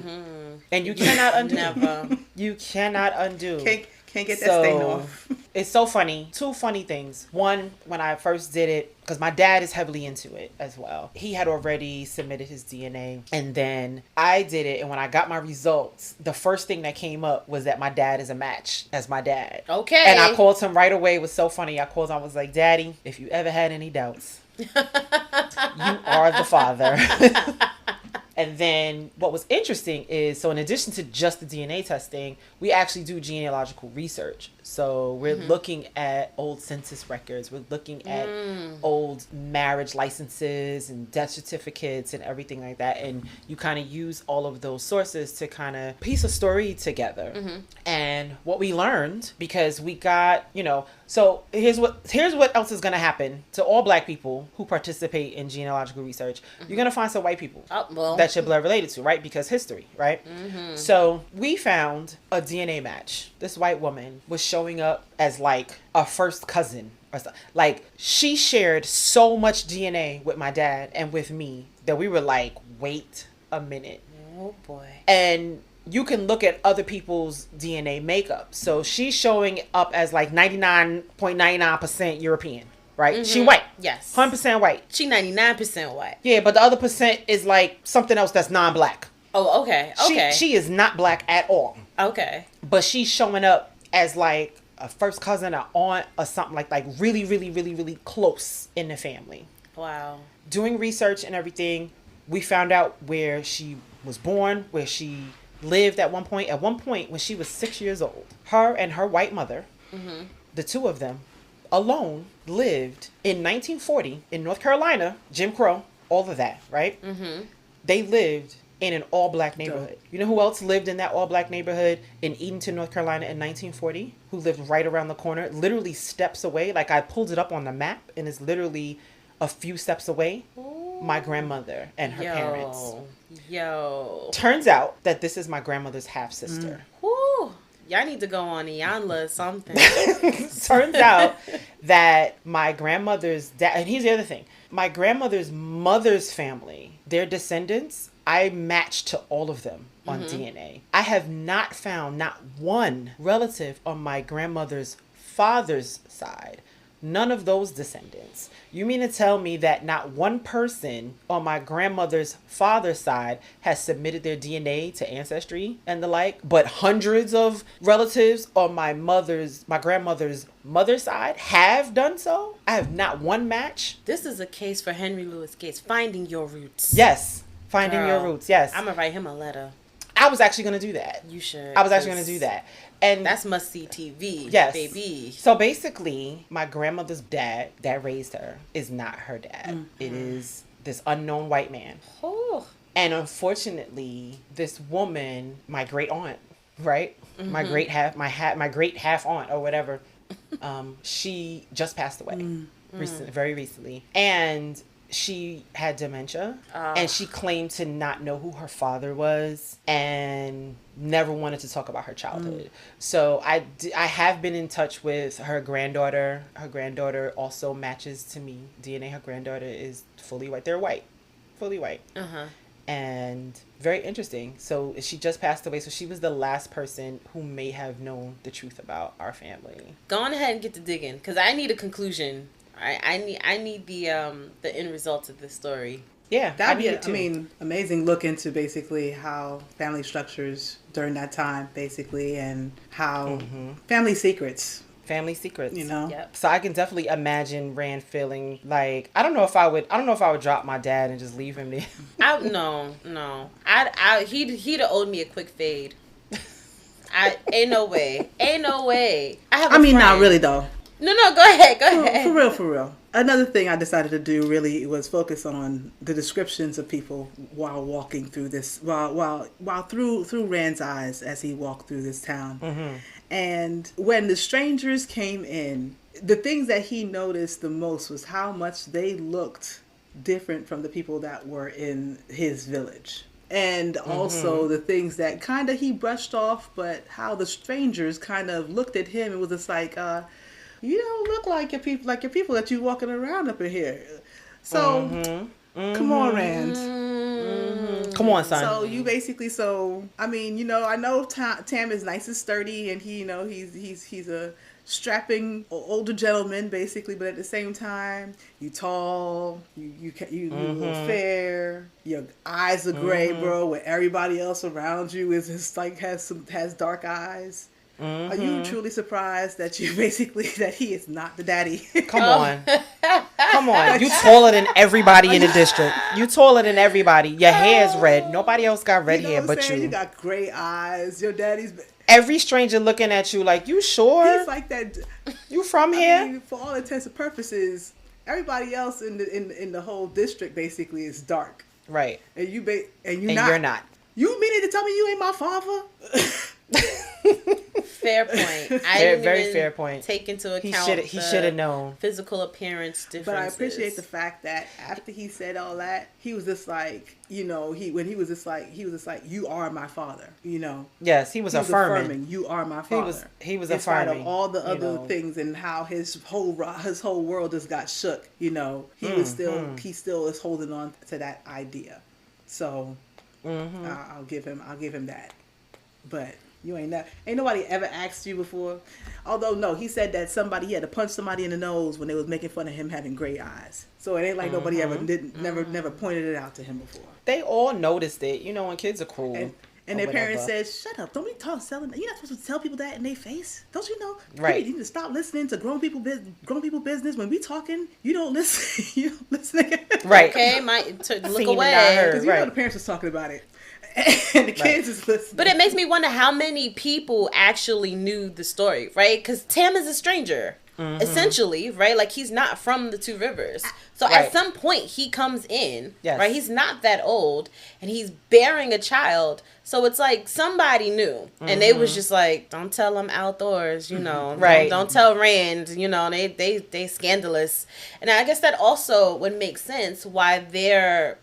And you cannot undo. Never. You cannot undo. Can't get that stain off. It's so funny. 2 funny things. One, when I first did it, because my dad is heavily into it as well. He had already submitted his DNA. And then I did it. And when I got my results, the first thing that came up was that my dad is a match as my dad. Okay. And I called him right away. It was so funny. I called him. I was like, Daddy, if you ever had any doubts, you are the father. And then what was interesting is, so in addition to just the DNA testing, we actually do genealogical research. So we're looking at old census records. We're looking at old marriage licenses and death certificates and everything like that. And you kind of use all of those sources to kind of piece a story together. And what we learned, because we got, you know, So here's what else is going to happen to all black people who participate in genealogical research. You're going to find some white people that you're blood related to, right? Because history, right? So we found a DNA match. This white woman was showing up as like a first cousin or something. Like she shared so much DNA with my dad and with me that we were like, wait a minute. Oh boy. And you can look at other people's DNA makeup. So she's showing up as like 99.99% European, right? She white. Yes. 100% white. She 99% white. Yeah, but the other percent is like something else that's non-black. Oh, okay. Okay. She is not black at all. Okay. But she's showing up as like a first cousin or aunt or something like really, really, really, really close in the family. Wow. Doing research and everything, we found out where she was born, where she lived at one point. At one point, when she was 6 years old, her and her white mother, the two of them alone, lived in 1940 in North Carolina, Jim Crow, all of that, right? They lived in an all-black neighborhood. You know who else lived in that all-black neighborhood in Edenton, North Carolina in 1940? Who lived right around the corner, literally steps away. Like I pulled it up on the map and it's literally a few steps away. My grandmother and her parents. Turns out that this is my grandmother's half-sister. Woo. Y'all need to go on Iyanla or something. Turns out that my grandmother's dad, and here's the other thing. My grandmother's mother's family, their descendants, I matched to all of them on DNA. I have not found not one relative on my grandmother's father's side. None of those descendants. You mean to tell me that not one person on my grandmother's father's side has submitted their DNA to Ancestry and the like, but hundreds of relatives on my grandmother's mother's side have done so? I have not one match. This is a case for Henry Louis Gates, finding your roots. Yes, finding your roots, yes. I'm going to write him a letter. I was actually going to do that. You should. I was actually going to do that. And that's must-see TV, yes, baby. So basically, my grandmother's dad that raised her is not her dad. It is this unknown white man. Oh. And unfortunately, this woman, my great aunt, right? My great half aunt or whatever, she just passed away very recently. And she had dementia and she claimed to not know who her father was and never wanted to talk about her childhood. So I have been in touch with her granddaughter. Her granddaughter also matches to me DNA. Her granddaughter is fully white. They're white, fully white. And very interesting. So she just passed away. So she was the last person who may have known the truth about our family. Go on ahead and get to digging because I need a conclusion. I need the end results of this story. Yeah, that'd be amazing look into basically how family structures during that time, basically, and how family secrets. You know. Yep. So I can definitely imagine Rand feeling like I don't know if I would drop my dad and just leave him there. No. He'd have owed me a quick fade. Ain't no way. I mean, not really though. No, go ahead. For real. Another thing I decided to do really was focus on the descriptions of people while walking through this, while through Rand's eyes as he walked through this town. And when the strangers came in, the things that he noticed the most was how much they looked different from the people that were in his village. And also the things that kind of he brushed off, but how the strangers kind of looked at him and was just like, you don't look like your people that you walking around up in here. So, come on, Rand. Come on, son. So you basically, I mean, you know, I know Tam is nice and sturdy, and he, you know, he's a strapping older gentleman, basically. But at the same time, you tall, you fair, your eyes are gray, bro. Where everybody else around you is just like has dark eyes. Are you truly surprised that he is not the daddy? Come on. You taller than everybody in the district. You taller than everybody. Your hair is red. Nobody else got red hair but you. You got gray eyes. Your daddy's... Every stranger looking at you like, you sure? He's like that. You from here? Mean, for all intents and purposes, everybody else in the whole district basically is dark. Right. And you're not. You meaning to tell me you ain't my father? Fair point. I didn't very even fair point. take into account He should have known. Physical appearance differences. But I appreciate the fact that after he said all that, he was just like, you know, he was just like, you are my father, you know. Yes, he was affirming. You are my father. He was in spite affirming of all the other know. things and how his whole world just got shook, you know. He still is holding on to that idea. So I'll give him that. But you ain't nobody ever asked you before. Although no, he said that he had to punch somebody in the nose when they was making fun of him having gray eyes. So it ain't like nobody ever never pointed it out to him before. They all noticed it, you know, when kids are cruel. And their parents said, "Shut up! Don't be selling. You're not supposed to tell people that in their face. Don't you know? Right? You need to stop listening to grown people business. When we talking, you don't listen. You don't listen. Right? Okay, look away because you know the parents was talking about it, and the kids is listening. But it makes me wonder how many people actually knew the story, right? Because Tam is a stranger. Essentially, right? Like, he's not from the Two Rivers. So at some point he comes in, right? He's not that old and he's bearing a child. So it's like somebody knew and they was just like, don't tell them outdoors, you know, right? Don't tell Rand, you know, they scandalous. And I guess that also would make sense why their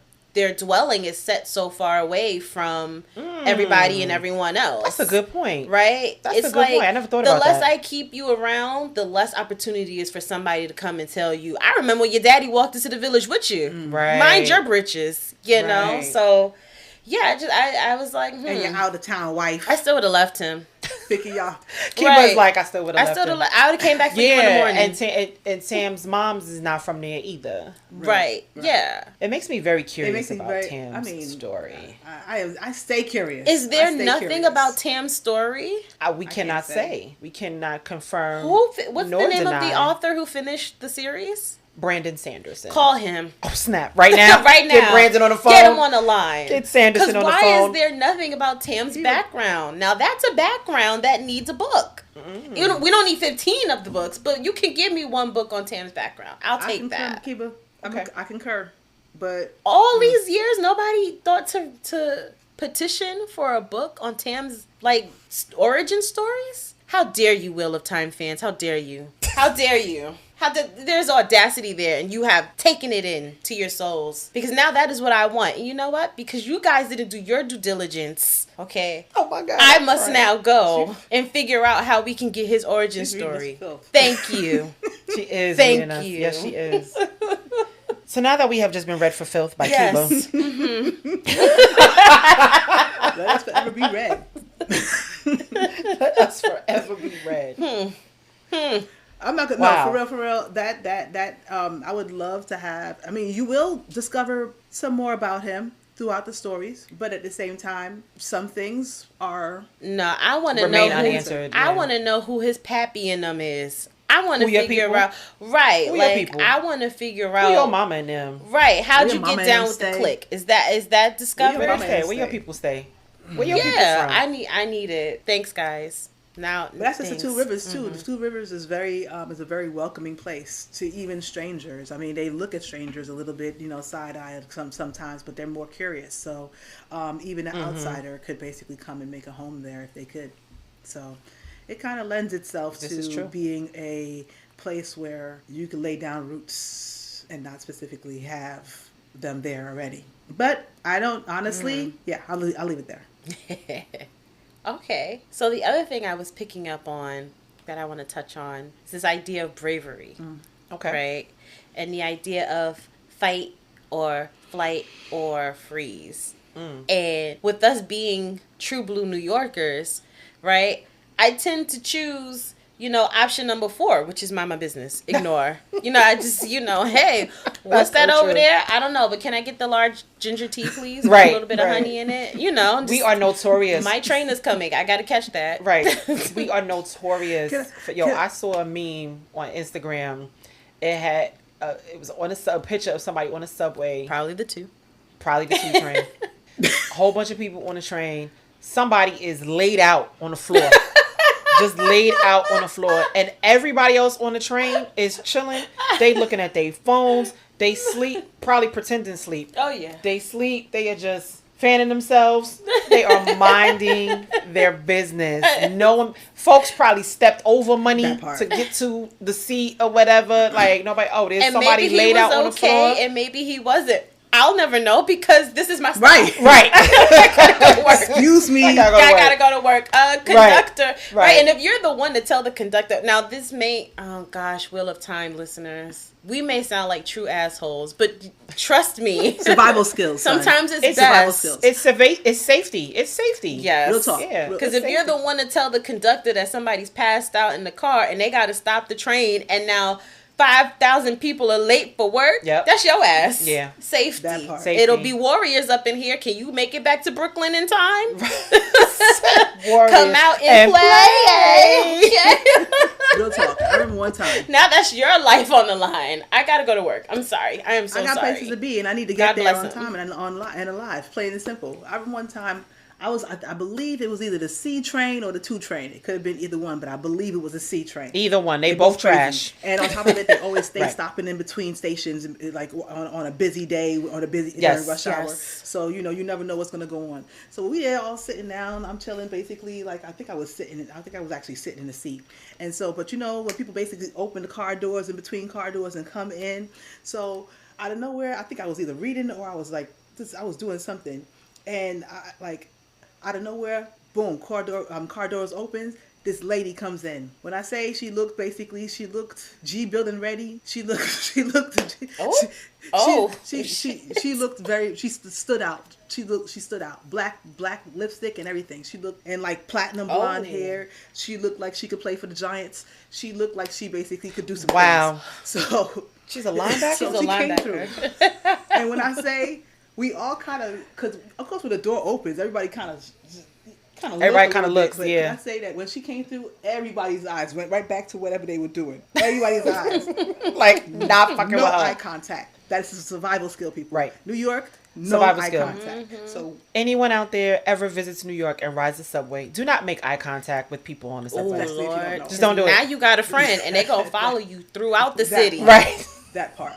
dwelling is set so far away from everybody and everyone else. That's a good point. Right? That's a good point. I never thought about that. The less I keep you around, the less opportunity is for somebody to come and tell you, I remember when your daddy walked into the village with you. Right. Mind your britches, you know? So, yeah, I was like, And your out-of-town wife. I still would have left him. Picking y'all. Kiba's like, I still would have left him. I would have came back for you in the morning. And Tam's mom's is not from there either. Right. Yeah. It makes me very curious about Tam's story. I stay curious. Is there nothing about Tam's story? We cannot say. We cannot confirm. What's the name of the author who finished the series? Brandon Sanderson. Call him. Oh, snap. Right now? Right now. Get Brandon on the phone. Get him on the line. Get Sanderson on the phone. Why is there nothing about Tam's background? Now, that's a background that needs a book. We don't need 15 of the books, but you can give me one book on Tam's background. I'll take that. Keba. I concur. But all these years, nobody thought to petition for a book on Tam's, like, origin stories? How dare you, Wheel of Time fans? How dare you? How dare you? There's audacity there, and you have taken it in to your souls. Because now that is what I want. And you know what? Because you guys didn't do your due diligence, okay? Oh my God. I must now go and figure out how we can get his origin story. Thank you. She is. Thank you. Yes, she is. So now that we have just been read for filth by yes. Keba. Let us forever be read. Let us forever be read. I'm not gonna. Wow. No, for real. That I would love to have. I mean, you will discover some more about him throughout the stories, but at the same time, some things are I want to know unanswered. I want to know who his pappy in them is. I want to figure out I want to figure out who your mama and them. Right? How'd you get down with the clique? Is that discovered? Where your people stay? Where your people from? I need it. Thanks, guys. Now, but that's just the Two Rivers too. The Two Rivers is is a very welcoming place to even strangers. I mean, they look at strangers a little bit, side eye sometimes, but they're more curious. So even an outsider could basically come and make a home there if they could. So it kind of lends itself to being a place where you can lay down roots and not specifically have them there already. But I don't honestly. Yeah, I'll leave it there. Okay. So the other thing I was picking up on that I want to touch on is this idea of bravery. Okay. Right? And the idea of fight or flight or freeze. And with us being true blue New Yorkers, right, I tend to choose, option number 4, which is mind my business. Ignore. I just, hey, what's that over there? I don't know, but can I get the large ginger tea, please? With a little bit of honey in it. We are notorious. My train is coming. I got to catch that. Right. We are notorious. I saw a meme on Instagram. It was on a picture of somebody on a subway. Probably the 2 train. A whole bunch of people on the train. Somebody is laid out on the floor. Just laid out on the floor, and everybody else on the train is chilling. They looking at their phones. They sleep, probably pretending sleep. Oh yeah. They sleep. They are just fanning themselves. They are minding their business. No one, folks probably stepped over money to get to the seat or whatever. Like nobody. Oh, there's somebody laid out on the floor, and maybe he wasn't. I'll never know because this is my style. Right. I gotta go to work. Excuse me. I gotta go to work. Conductor. Right. And if you're the one to tell the conductor, now this may, Wheel of Time listeners, we may sound like true assholes, but trust me. Survival skills. Sometimes it's best. Survival skills. It's safety. It's safety. Yes. Real talk. Yeah. Because if you're the one to tell the conductor that somebody's passed out in the car and they gotta stop the train and now 5,000 people are late for work. Yep. That's your ass. Yeah. Safety. That part. Safety. It'll be warriors up in here. Can you make it back to Brooklyn in time? Warriors. Come out and play. Okay. Real talk. I remember one time. Now that's your life on the line. I gotta go to work. I'm sorry. I am so sorry. I got places to be, and I need to get God there bless on time and alive. Plain and simple. I remember one time. I believe it was either the C train or the 2 train. It could have been either one, but I believe it was a C train. Either one. They both trash. And on top of it, they always stay stopping in between stations, like on a busy day, during rush hour. So, you never know what's going to go on. So we there all sitting down. I'm chilling basically. Like, I think I was actually sitting in the seat. And so, but when people basically open the car doors in between car doors and come in. So out of nowhere, I think I was either reading or I was doing something. And out of nowhere, boom, car doors opens. This lady comes in. When I say she looked G building ready. She looked. She stood out. She stood out. Black lipstick and everything. She looked, and like platinum blonde hair. She looked like she could play for the Giants. She looked like she basically could do some things. So she's a linebacker. So she came through. And when I say, we all kind of, because of course when the door opens, everybody kind of looks. But Yeah. Can I say that when she came through, everybody's eyes went right back to whatever they were doing. Everybody's eyes, like not fucking no with her. eye contact. That's a survival skill, people. Right. New York, no Survival eye skill. contact. Mm-hmm. So anyone out there ever visits New York and rides the subway, do not make eye contact with people on the subway. especially if you don't know. Just don't do Now it. you got a friend and they gonna follow you throughout the city. Right. That part.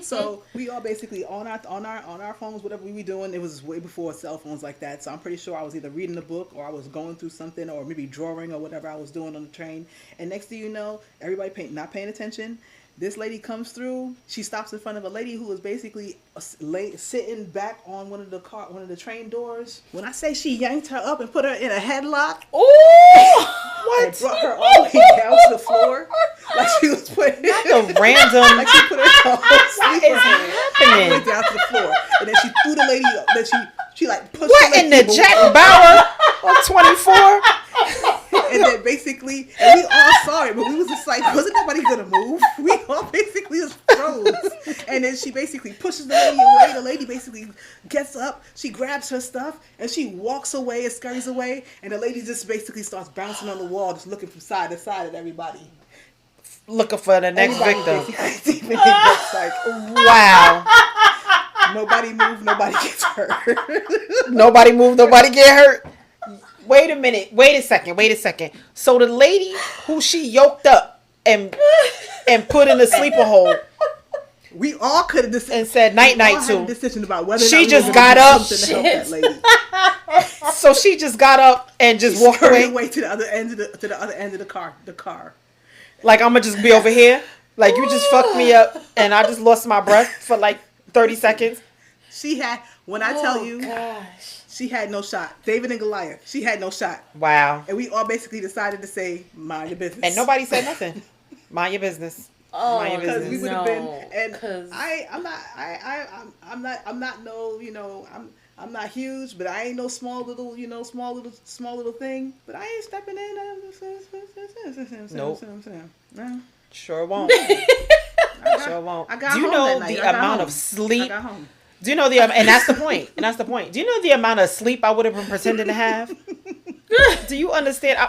So we all basically on our phones, whatever we were doing. It was way before cell phones like that. So I'm pretty sure I was either reading a book or I was going through something or maybe drawing or whatever I was doing on the train. And next thing you know, everybody not paying attention. This lady comes through. She stops in front of a lady who was basically sitting back on one of the train doors. When I say she yanked her up and put her in a headlock, What? and brought her all the way down to the floor, like she was putting The random. like she put her What is happening? all the way down to the floor, and then she threw the lady up. Then she like pushed. What in the Jack Bauer of 24? And then basically, and we all saw it, but we was just like, wasn't nobody gonna move? We all basically just froze. And then she basically pushes the lady away. The lady basically gets up, she grabs her stuff, and she walks away and scurries away. And the lady just basically starts bouncing on the wall, just looking from side to side at everybody. Looking for the next victim. Basically, it's like, Wow. nobody moved, nobody gets hurt. Nobody moved, nobody get hurt. Wait a minute. Wait a second. So the lady who she yoked up and put in the sleeper hole We all could have and said night too. Had a decision about whether or She not just we were got gonna do up. something to help that lady. So she just got up and just walked Scurried away. away to the other end of the car. Like, I'm gonna just be over here. Like, you just fucked me up and I just lost my breath for like 30 seconds. She had, when I tell you, Gosh. she had no shot. David and Goliath, she had no shot. Wow. And we all basically decided to say, mind your business. And nobody said nothing. Mind your business. Oh, Mind your Because we business. would have been, and 'cause- I'm not huge, but I ain't no small little thing. But I ain't stepping in. Nope. No. Sure won't. Sure won't. I got Do you home know that night. the I got amount home. of sleep? I got home. Do you know and that's the point. Do you know the amount of sleep I would have been pretending to have? Do you understand?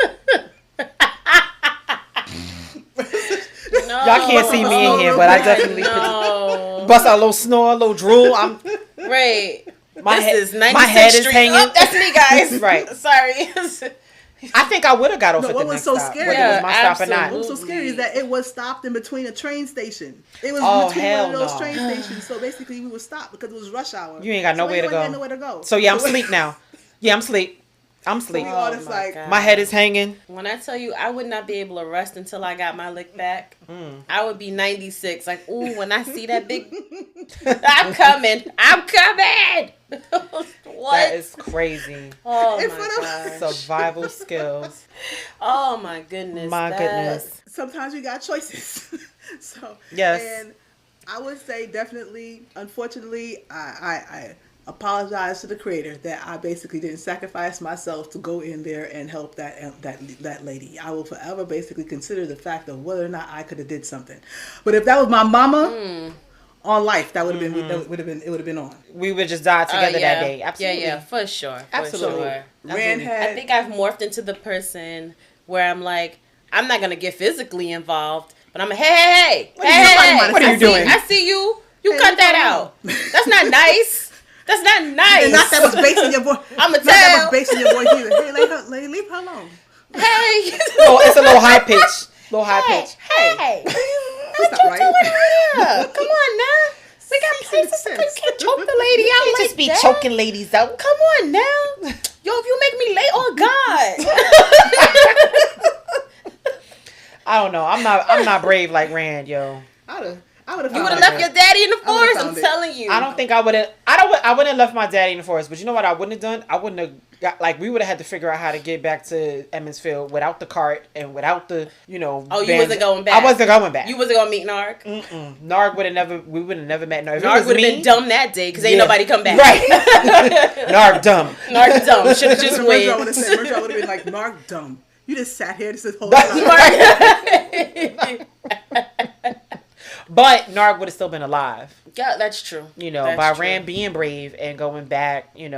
No. Y'all can't see me in here, but I definitely No. bust out a little snore, a little drool. Right. My This head, is 96th my head is Street. hanging. Oh, that's me, guys. Right. Sorry. I think I would have got off at the what was next so stop. scary? Whether it was my stop or not. What was so scary is that it was stopped in between a train station. It was between one of those train stations. So basically, we were stopped because it was rush hour. You ain't got nowhere to go. Had nowhere to go. So yeah, I'm asleep now. Yeah, I'm asleep. I'm asleep. My head is hanging. When I tell you, I would not be able to rest until I got my lick back. I would be 96. Like, ooh, when I see that big, I'm coming. What? That is crazy. Oh my gosh. Survival skills. Oh my goodness. Goodness. Sometimes we got choices. So yes. And I would say definitely, unfortunately, I apologize to the creator that I basically didn't sacrifice myself to go in there and help that lady. I will forever basically consider the fact of whether or not I could have did something. But if that was my mama on life, that would have been it would have been on. We would just die together that day. Absolutely. Yeah, for sure. Absolutely. I think I've morphed into the person where I'm like, I'm not gonna get physically involved, but I'm like, hey, what are you doing? I see you. You cut that out. That's not nice. That's not nice. And not that was based in your voice. I'm a tell. Not that was based in your voice either. Hey, leave her alone. Hey. It's a little high pitch. Pitch. Hey. That's not right. Come on now. We got places. You can't choke the lady out like just be that. choking ladies out. Come on now. Yo, if you make me late, oh God. I don't know. I'm not brave like Rand, yo. I would have. You would have left your daddy in the forest. I'm telling you. I don't think I would have. I wouldn't have left my daddy in the forest. But you know what? I wouldn't have done. I wouldn't have got like we would have had to figure out how to get back to Emmonsfield without the cart and without the Oh, you wasn't going back. I wasn't going back. You wasn't gonna meet Narg. Narg would have never. We would have never met Narg. Narg would have been dumb that day because ain't nobody come back. Right. Narg dumb. Narg dumb. Should have just waited. Merchant would have been like, Narg dumb. You just sat here this whole time. But Narg would have still been alive. Yeah, that's true. By Rand being brave and going back, that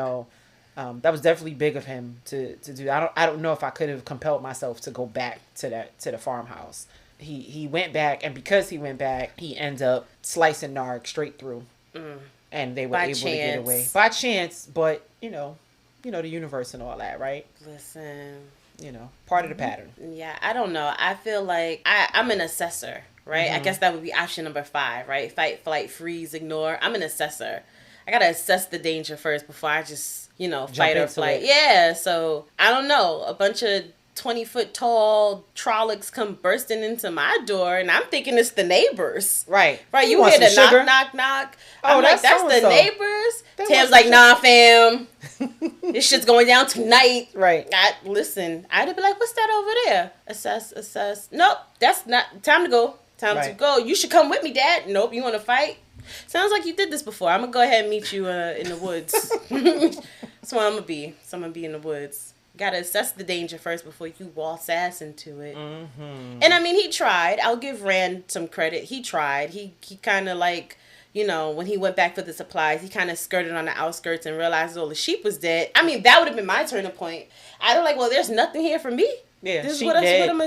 was definitely big of him to do. I don't know if I could have compelled myself to go back to the farmhouse. He went back, and because he went back, he ended up slicing Narg straight through, and they were able to get away by chance. But the universe and all that, right? Listen, part of the pattern. Yeah, I don't know. I feel like I'm an assessor. Right? I guess that would be option number 5, right? Fight, flight, freeze, ignore. I'm an assessor. I got to assess the danger first before I just, fight or flight. Yeah, so I don't know. A bunch of 20-foot tall Trollocs come bursting into my door, and I'm thinking it's the neighbors. Right. Right, you hear the knock. Oh, I'm like, that's so-and-so. the neighbors? Tam's like, nah, fam. This shit's going down tonight. Right. I'd be like, what's that over there? Assess. Nope, that's not. Time to go. Time to go. You should come with me, Dad. Nope, you want to fight? Sounds like you did this before. I'm going to go ahead and meet you in the woods. That's where I'm going to be. So I'm going to be in the woods. Got to assess the danger first before you waltz ass into it. Mm-hmm. And I mean, he tried. I'll give Rand some credit. He tried. He kind of like, when he went back for the supplies, he kind of skirted on the outskirts and realized all the sheep was dead. I mean, that would have been my turning point. I'd be like, well, there's nothing here for me. Yeah, this sheep is what dead. I'm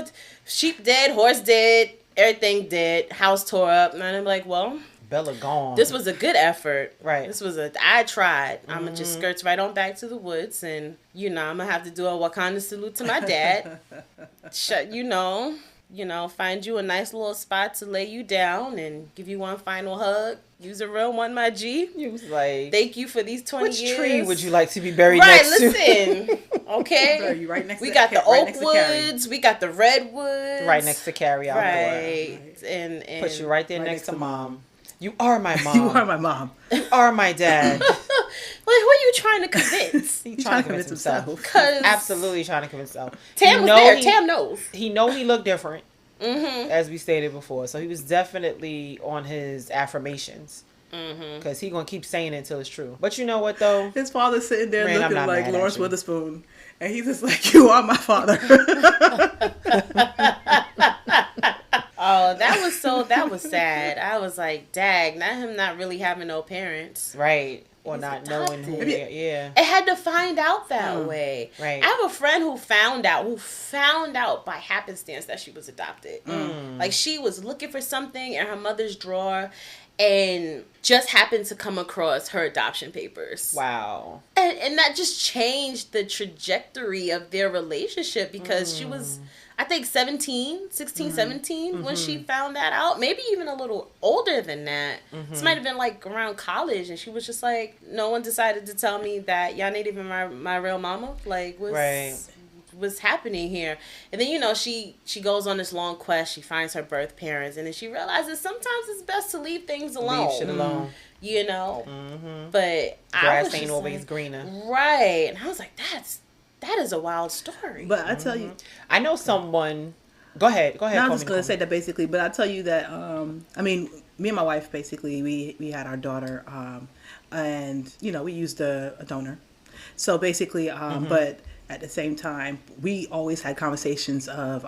sheep dead, horse dead. Everything dead, house tore up, and I'm like, well, Bella gone. This was a good effort. Right. I tried. I'm going to just skirts right on back to the woods, and, I'm going to have to do a Wakanda salute to my dad. Find you a nice little spot to lay you down and give you one final hug. Use a real one, my G. You was like, thank you for these 20 years. Which tree would you like to be buried next to? Right, listen. Okay. You right next we to got the right oak woods. We got the redwoods. Right next to Carrie out right. And put you right there next to Mom. You are my mom. You are my mom. You are my dad. Who are you trying to convince? He's trying to convince himself. Absolutely trying to convince himself. Tam was there. Tam knows. He looked different, as we stated before. So he was definitely on his affirmations. Because he's going to keep saying it until it's true. But you know what, though? His father's sitting there looking like Lawrence Witherspoon. And he's just like, you are my father. Oh, that was sad. I was like, dag, not really having no parents. Right. Or not knowing who yeah. It had to find out that way. Right. I have a friend who found out by happenstance that she was adopted. Like she was looking for something in her mother's drawer and just happened to come across her adoption papers. Wow. And that just changed the trajectory of their relationship because she was, I think, 17 when she found that out. Maybe even a little older than that. This might have been like around college, and she was just like, no one decided to tell me that y'all ain't even my real mama. Like, what's happening here? And then, you know, she goes on this long quest. She finds her birth parents, and then she realizes sometimes it's best to leave things alone. Leave shit alone. You know? But grass ain't always greener. Right. And I was like, that is a wild story. But I tell you, I know someone. Go ahead. No, I'm just going to say that basically, but I tell you that, I mean, me and my wife, basically, we had our daughter, and, you know, we used a donor. So basically, but at the same time, we always had conversations of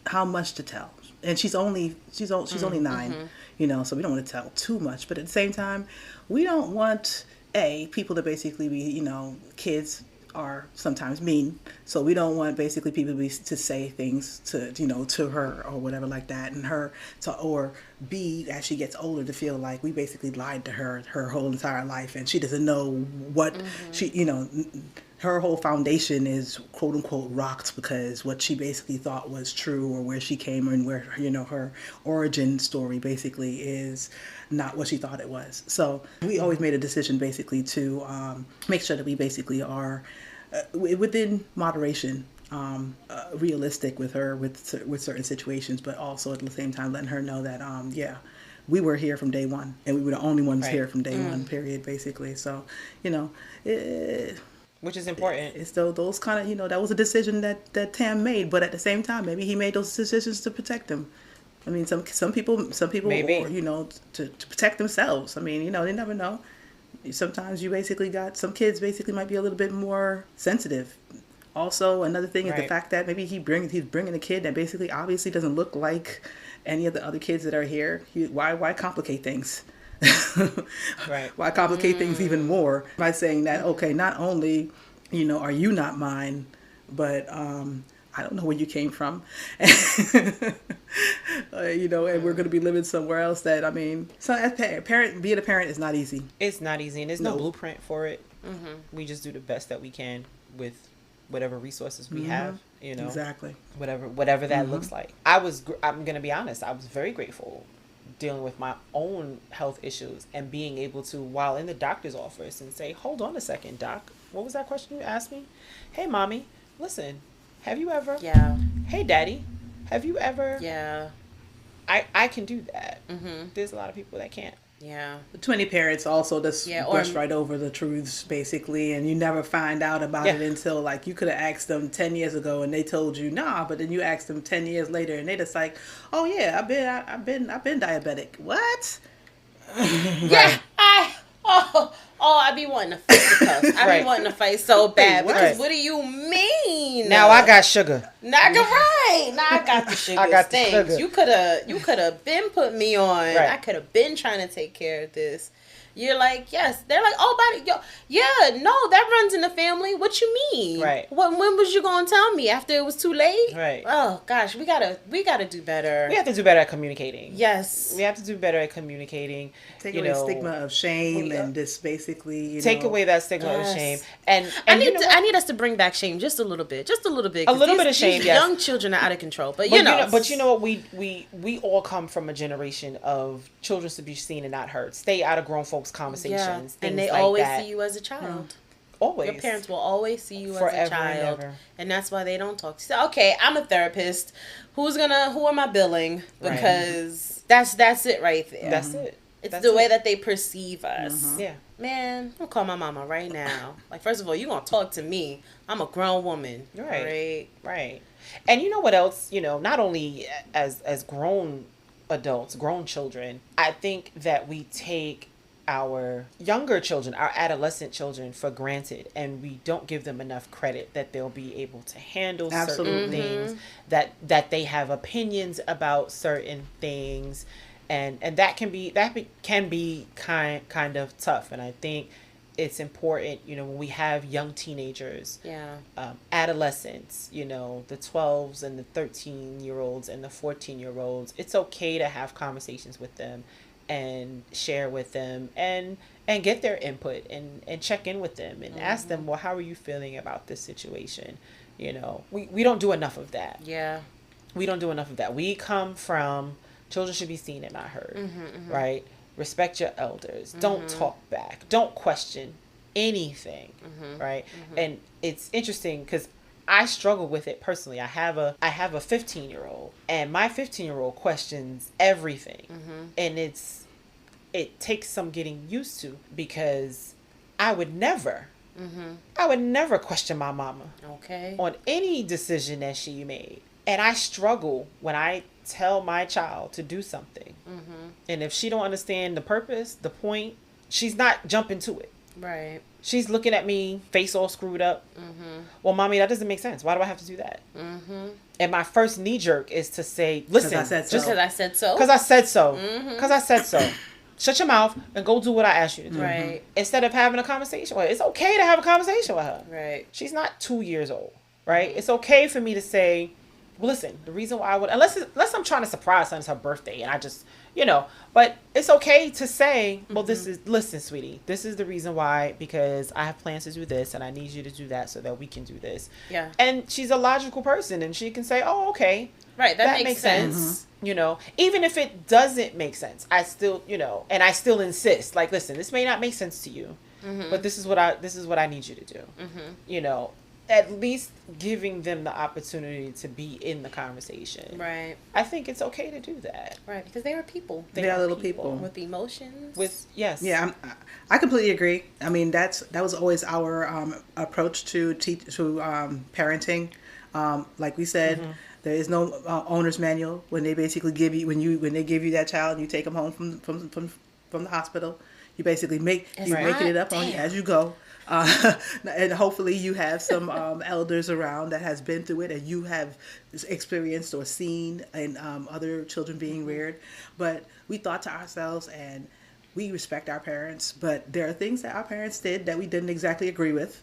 how much to tell. And she's only 9, you know, so we don't want to tell too much. But at the same time, we don't want, people to basically be, you know, kids are sometimes mean, so we don't want basically people to say things to, you know, to her or whatever like that, and her to, or B, as she gets older, to feel like we basically lied to her whole entire life, and she doesn't know what she, you know, her whole foundation is quote unquote rocked because what she basically thought was true, or where she came and where, you know, her origin story basically is not what she thought it was. So we always made a decision basically to make sure that we basically are within moderation, realistic with her with certain situations, but also at the same time letting her know that we were here from day one, and we were the only ones here from day one, period, basically. So, you know, which is important. It's those kind of, you know, that was a decision that Tam made, but at the same time, maybe he made those decisions to protect them. I mean, some people, maybe. Or, you know, to protect themselves. I mean, you know, they never know. Sometimes you basically got, some kids basically might be a little bit more sensitive. Also, another thing is the fact that maybe he's bringing a kid that basically obviously doesn't look like any of the other kids that are here. Why complicate things? Why complicate things even more by saying that, okay, not only, you know, are you not mine, but I don't know where you came from, you know, and we're going to be living somewhere else. That, I mean, so as being a parent is not easy. It's not easy, and there's no blueprint for it. We just do the best that we can with whatever resources we have, you know. Exactly. Whatever that looks like. I'm going to be honest, I was very grateful dealing with my own health issues and being able to, while in the doctor's office, and say, hold on a second, doc, what was that question you asked me? Hey, mommy, listen, have you ever? Yeah. Hey, daddy, have you ever? Yeah. I can do that. There's a lot of people that can't. Yeah. Too many parents also just brush right over the truths, basically, and you never find out about it until, like, you could have asked them 10 years ago and they told you nah, but then you asked them 10 years later and they just like, oh yeah, I've been diabetic. What? Yeah. I be wanting to fight the cuss. I be wanting to fight so bad because what do you mean? Now I got sugar. Now I got the sugar. I got the Thanks. sugar. You could have been put me on. Right. I could have been trying to take care of this. You're like, yes. They're like, oh, buddy, no, that runs in the family. What you mean? Right. When was you gonna tell me? After it was too late? Right. Oh gosh, we gotta do better. We have to do better at communicating. Yes. We have to do better at communicating. Take away stigma of shame and just basically, take away that stigma of shame. And I need us to bring back shame just a little bit. A little bit of shame. These young children are out of control. But you know what? We all come from a generation of children to be seen and not heard. Stay out of grown folks' conversations. And they like always that. see you as a child. Always. Your parents will always see you Forever as a child. and ever. And that's why they don't talk to you. So, okay, I'm a therapist. Who am I billing? Because that's it right there. That's it. It's the way that they perceive us. Yeah. Man, I'll call my mama right now. Like, first of all, you gonna talk to me. I'm a grown woman. Right. And you know what else? You know, not only as grown adults, grown children, I think that we take our younger children, our adolescent children, for granted, and we don't give them enough credit that they'll be able to handle certain things, that they have opinions about certain things, and that can be kind of tough. And I think it's important, you know, when we have young teenagers, adolescents, you know, the 12s and the 13-year-olds and the 14-year-olds, it's okay to have conversations with them and share with them and get their input and check in with them and ask them, well, how are you feeling about this situation? You know, we don't do enough of that. Yeah. We don't do enough of that. We come from children should be seen and not heard, right? Respect your elders. Don't talk back. Don't question anything, right? And it's interesting because I struggle with it personally. I have a 15-year-old, and my 15-year-old questions everything, and it takes some getting used to, because I would never question my mama on any decision that she made. And I struggle when I tell my child to do something. And if she don't understand the purpose, the point, she's not jumping to it. Right. She's looking at me, face all screwed up. Well, mommy, that doesn't make sense. Why do I have to do that? And my first knee jerk is to say, listen, just because I said so. Because I said so. Because I said so. Shut your mouth and go do what I asked you to do. Right. Instead of having a conversation with her. It's okay to have a conversation with her. Right. She's not 2 years old. Right. It's okay for me to say, well, listen, the reason why I would, unless I'm trying to surprise her, it's her birthday and I just, but it's okay to say, well, listen, sweetie, this is the reason why, because I have plans to do this and I need you to do that so that we can do this. Yeah. And she's a logical person and she can say, oh, okay. Right. That makes sense. Even if it doesn't make sense, I still, and I still insist, like, listen, this may not make sense to you, but this is what I need you to do. At least giving them the opportunity to be in the conversation. Right. I think it's okay to do that. Right. Because they are people. They are little people. With emotions. Yes. Yeah, I completely agree. I mean, that was always our approach to parenting. Like we said, there is no owner's manual when they basically give you when they give you that child and you take them home from the hospital. You basically making it up on you as you go. And hopefully you have some elders around that has been through it and you have experienced or seen and other children being reared. But we thought to ourselves, and we respect our parents, but there are things that our parents did that we didn't exactly agree with,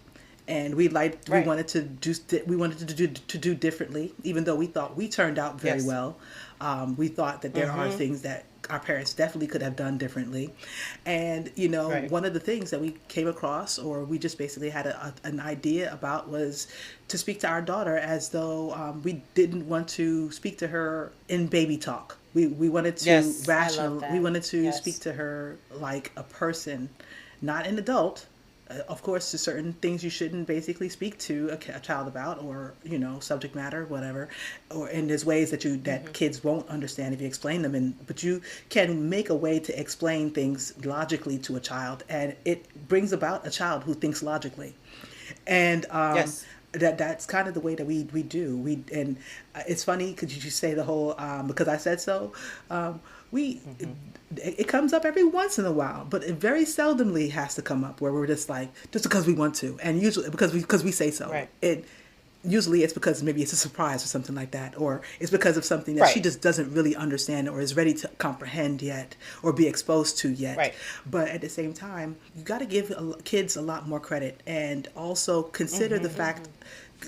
and we wanted to do differently, even though we thought we turned out very well. We thought that there are things that our parents definitely could have done differently. And, one of the things that we came across, or we just basically had an idea about, was to speak to our daughter as though we didn't want to speak to her in baby talk. We wanted to we wanted to speak to her like a person, not an adult. Of course, there's certain things you shouldn't basically speak to a child about, or subject matter, whatever, and there's ways that kids won't understand if you explain them. But you can make a way to explain things logically to a child, and it brings about a child who thinks logically. And that's kind of the way that we do. And it's funny because you say the whole because I said so. It comes up every once in a while, but it very seldomly has to come up where we're just because we want to, and usually because we say so. Right. Usually it's because maybe it's a surprise or something like that, or it's because of something that she just doesn't really understand or is ready to comprehend yet or be exposed to yet. Right. But at the same time, you got to give kids a lot more credit, and also consider the fact.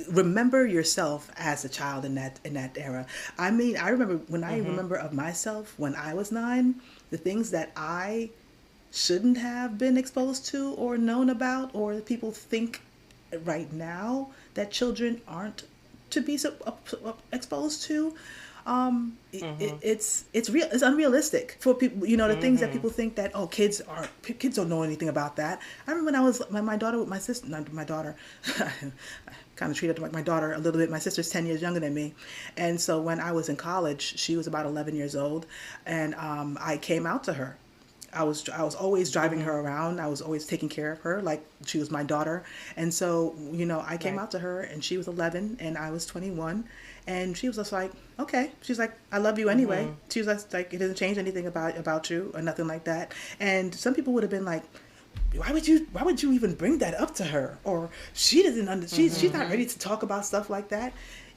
Remember yourself as a child in that era. I mean, I remember when I remember of myself when I was 9, the things that I shouldn't have been exposed to or known about, or people think right now that children aren't to be exposed to. It's real. It's unrealistic for people. The things that people think that kids don't know anything about that. I remember when my daughter with my sister, not my daughter. Kind of treated like my daughter a little bit. My sister's 10 years younger than me. And so when I was in college, she was about 11 years old. And I came out to her. I was always driving her around. I was always taking care of her like she was my daughter. And so, I came out to her, and she was 11 and I was 21. And she was just like, okay. She's like, I love you anyway. She was just like, it doesn't change anything about you or nothing like that. And some people would have been like, why would you even bring that up to her? Or she doesn't she's not ready to talk about stuff like that.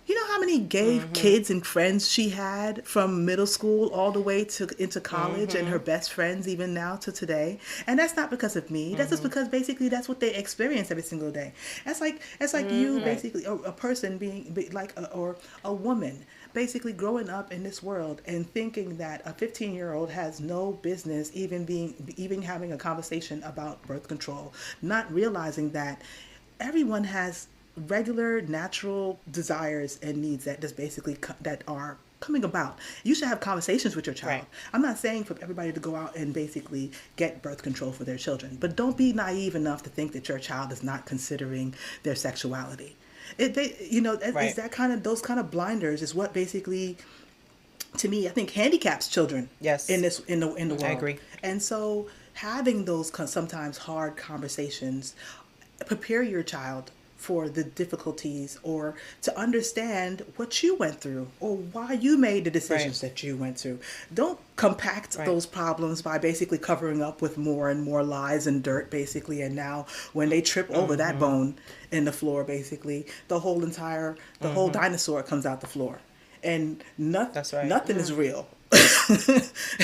You know how many gay kids and friends she had from middle school all the way into college, and her best friends even now to today. And that's not because of me. That's just because basically that's what they experience every single day. That's like you basically, a person being like or a woman basically growing up in this world and thinking that a 15-year-old has no business even having a conversation about birth control, not realizing that everyone has regular natural desires and needs that just basically that are coming about. You should have conversations with your child. Right. I'm not saying for everybody to go out and basically get birth control for their children, but don't be naive enough to think that your child is not considering their sexuality. It's that kind of, those kind of blinders is what basically, to me, I think handicaps children. Yes. In the world. I agree. And so having those sometimes hard conversations, prepare your child for the difficulties or to understand what you went through or why you made the decisions that you went through. Don't compact those problems by basically covering up with more and more lies and dirt, basically. And now when they trip over that bone in the floor, basically, the whole dinosaur comes out the floor. And nothing is real.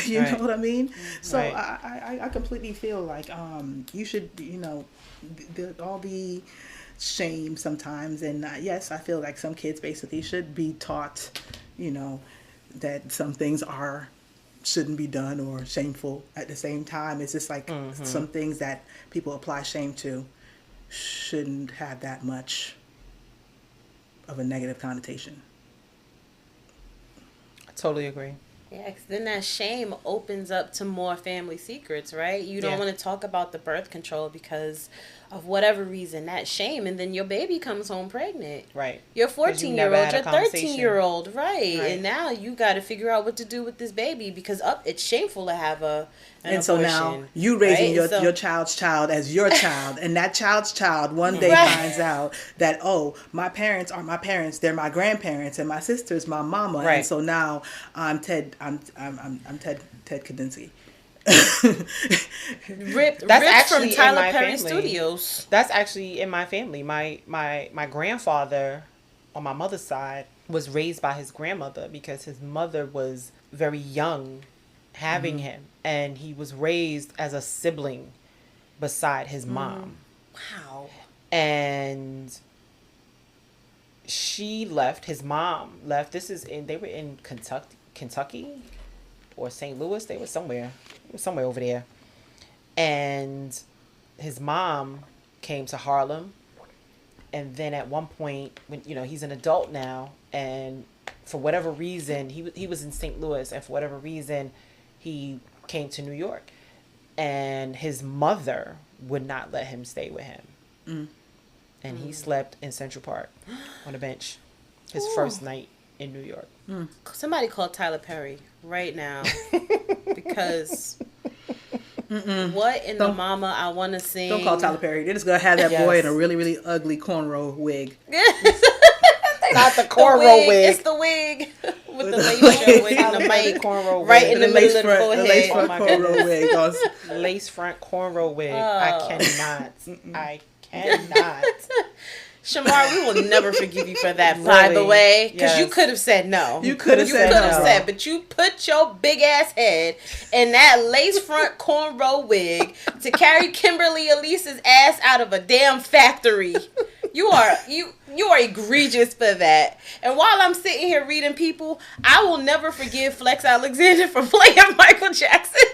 You know what I mean? So I completely feel like you should, all the shame sometimes, and yes, I feel like some kids basically should be taught, that some things shouldn't be done or shameful. At the same time, it's just like some things that people apply shame to shouldn't have that much of a negative connotation. I totally agree. Yeah, because then that shame opens up to more family secrets, right? You don't want to talk about the birth control because of whatever reason, that shame, and then your baby comes home pregnant. Right. Your 14-year-old, your 13-year-old, right. And now you got to figure out what to do with this baby because it's shameful to have an abortion. So now you raising your child's child as your child, and that child's child one day finds out that, oh, my parents are my parents, they're my grandparents, and my sister's my mama, and so now I'm Ted Kaczynski. ripped actually from Tyler in my Perry family. Studios. That's actually in my family. My grandfather on my mother's side was raised by his grandmother because his mother was very young having him, and he was raised as a sibling beside his mom. Wow. And she left, his mom left. They were in Kentucky or St. Louis. They were somewhere over there. And his mom came to Harlem. And then at one point, when he's an adult now, and for whatever reason, he was in St. Louis, and for whatever reason, he came to New York. And his mother would not let him stay with him. And he slept in Central Park on a bench his first night in New York. Somebody call Tyler Perry right now because what in the mama I want to sing. Don't call Tyler Perry. They're just going to have that boy in a really, really ugly cornrow wig. Not the cornrow wig. It's the wig with the lace wig and the mic right in the middle of the forehead. Lace front cornrow wig. Lace front cornrow wig. I cannot. Shamar, we will never forgive you for that, by the way, because you could have said no. You could have said, but you put your big ass head in that lace front cornrow wig to carry Kimberly Elise's ass out of a damn factory. You are egregious for that. And while I'm sitting here reading people, I will never forgive Flex Alexander for playing Michael Jackson.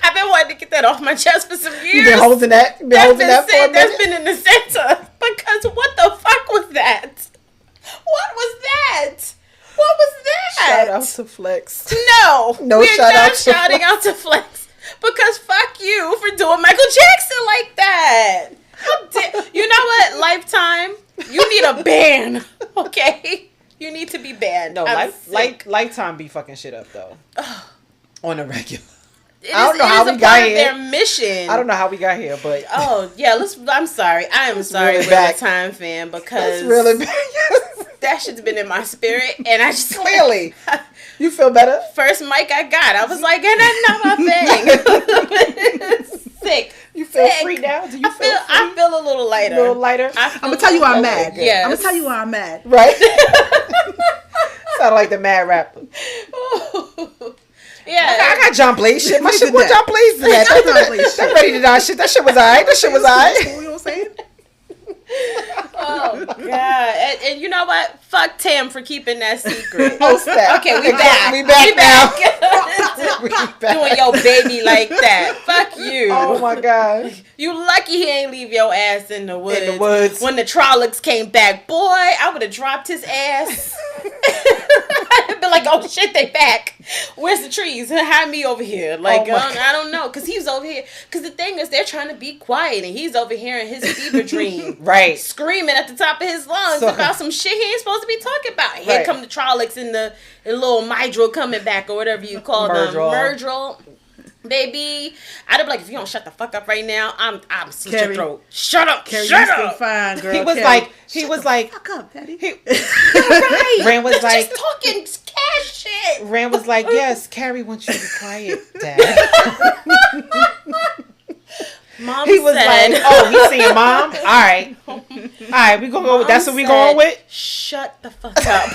I've been wanting to get that off my chest for some years. You've been holding that. That's been in the center. Because what the fuck was that? What was that? What was that? Shout out to Flex. No, we're not shouting out to Flex. Because fuck you for doing Michael Jackson like that. You know what, Lifetime? You need a ban, okay? You need to be banned. No, Lifetime be fucking shit up though. On a regular. I don't know how we got here. Their mission. I don't know how we got here, but I'm sorry. I am sorry, really Real Time fan, because really that shit's been in my spirit, and I just clearly. You feel better? First mic I got, I was like, and that's not my thing. Sick. You feel free now? Do you feel free? I feel a little lighter. A little lighter? I'm going to tell you why I'm mad. Yes. I'm going to tell you why I'm mad. Right? Sound like the mad rapper. Yeah. I got John Blaze shit. My shit with John Blaze in that. That ready to die shit. That shit was alright. You know what I'm saying? And you know what? Fuck Tam for keeping that secret. Oh, snap. Okay, we back. We back now. We back. Doing your baby like that. Fuck you. Oh my god. You lucky he ain't leave your ass in the woods. When the Trollocs came back, boy, I would have dropped his ass. I'd be like, oh shit, they back. Where's the trees? Hide me over here. Like, I don't know. Because he was over here. Because the thing is, they're trying to be quiet. And he's over here in his fever dream. Right. Screaming at the top of his lungs about some shit he ain't supposed to be talking about. Here come the Trollocs and the little Mydril coming back, or whatever you call them. Murdril. Baby, I'd be like, if you don't shut the fuck up right now, I'm slit your throat. Shut up, Carrie, shut up. Fine, girl. He was like, fuck up, Daddy. Right. Rand was like, just talking cash shit. Rand was like, yes, Carrie wants you to be quiet, Dad. Mom he was said, like, oh, he's seeing Mom? All right, we gonna go. That's what we going with. Shut the fuck up.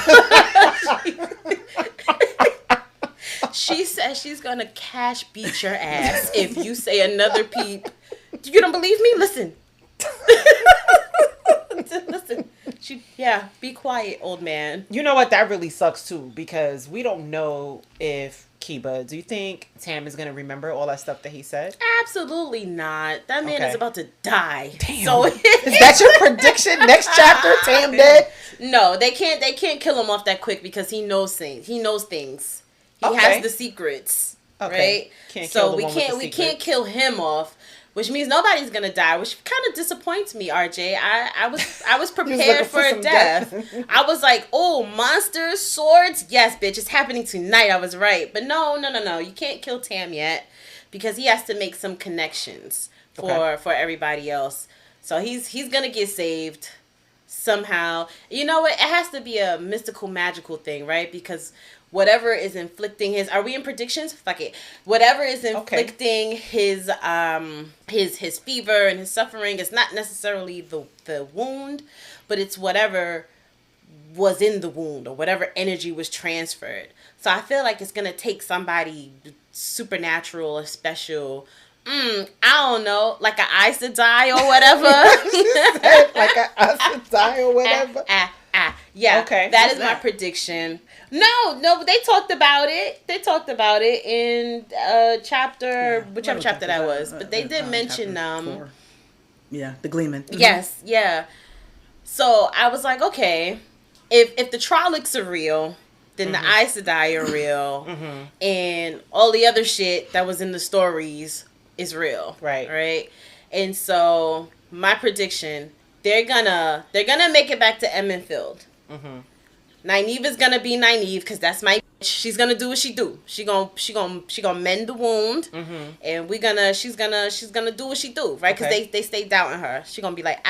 She says she's gonna cash beat your ass if you say another peep. You don't believe me? Listen. Listen. Be quiet, old man. You know what? That really sucks too, because we don't know if Keba, do you think Tam is gonna remember all that stuff that he said? Absolutely not. That man is about to die. Damn. So is that your prediction? Next chapter, Tam dead? No, they can't kill him off that quick because he knows things. He knows things. He has the secrets, right? We can't kill him off, which means nobody's gonna die, which kind of disappoints me, RJ. I was prepared for a death. I was like, oh, monsters, swords, yes, bitch, it's happening tonight. I was right, but no, you can't kill Tam yet because he has to make some connections for everybody else. So he's gonna get saved somehow. You know what? It has to be a mystical, magical thing, right? Because whatever is inflicting his, are we in predictions? Fuck it. Whatever is inflicting his fever and his suffering is not necessarily the wound, but it's whatever was in the wound or whatever energy was transferred. So I feel like it's gonna take somebody supernatural or special. I don't know, like an Aes Sedai or whatever. Like an Aes Sedai or whatever. Yeah. Okay. That is my prediction. No, they talked about it. They talked about it in whichever chapter that was. But they did mention the Gleeman. Yes, yeah. So I was like, okay, if the Trollocs are real, then the Aes Sedai are real, and all the other shit that was in the stories is real. Right. And so my prediction, they're gonna make it back to Emmenfield. Nynaeve is gonna be Nynaeve because that's my bitch. She's gonna do what she do. She gonna mend the wound, and she's gonna do what she do, right? Because they stay doubting her. She gonna be like,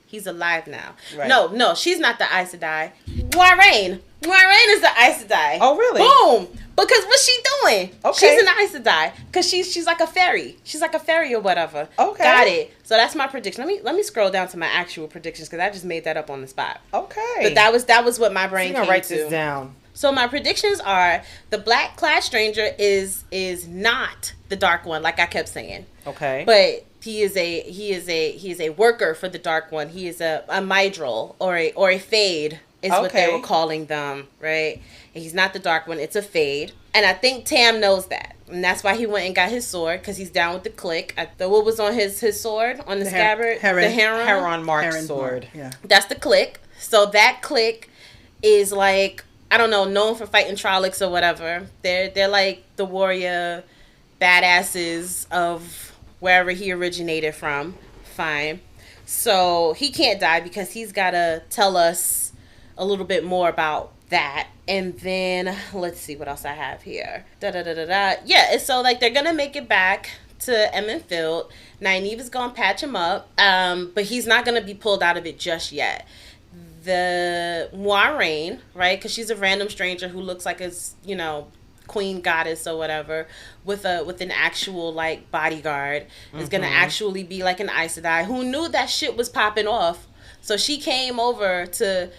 he's alive now. Right. No, she's not the Aes Sedai. Moiraine is the Aes Sedai. Oh really? Boom. Because what's she doing? Okay. She's an Aes Sedai. Because she's like a fairy. She's like a fairy or whatever. Okay. Got it. So that's my prediction. Let me scroll down to my actual predictions because I just made that up on the spot. Okay. But that was what my brain came to. Write this down. So my predictions are the black clad stranger is not the Dark One, like I kept saying. Okay. But he is a worker for the Dark One. He is a Mydril or a Fade is what they were calling them, right? And he's not the Dark One. It's a Fade. And I think Tam knows that. And that's why he went and got his sword, because he's down with the clique. What was on his sword? On the scabbard? The Heron Mark sword. Yeah. That's the clique. So that clique is like, I don't know, known for fighting Trollocs or whatever. They're like the warrior badasses of wherever he originated from. Fine. So he can't die because he's got to tell us a little bit more about that. And then let's see what else I have here. Yeah, and so like they're gonna make it back to Emmenfield. Nynaeve is gonna patch him up, but he's not gonna be pulled out of it just yet. The Moiraine, right? Because she's a random stranger who looks like a queen goddess or whatever, with an actual like bodyguard, is gonna actually be like an Aes Sedai who knew that shit was popping off. So she came over to.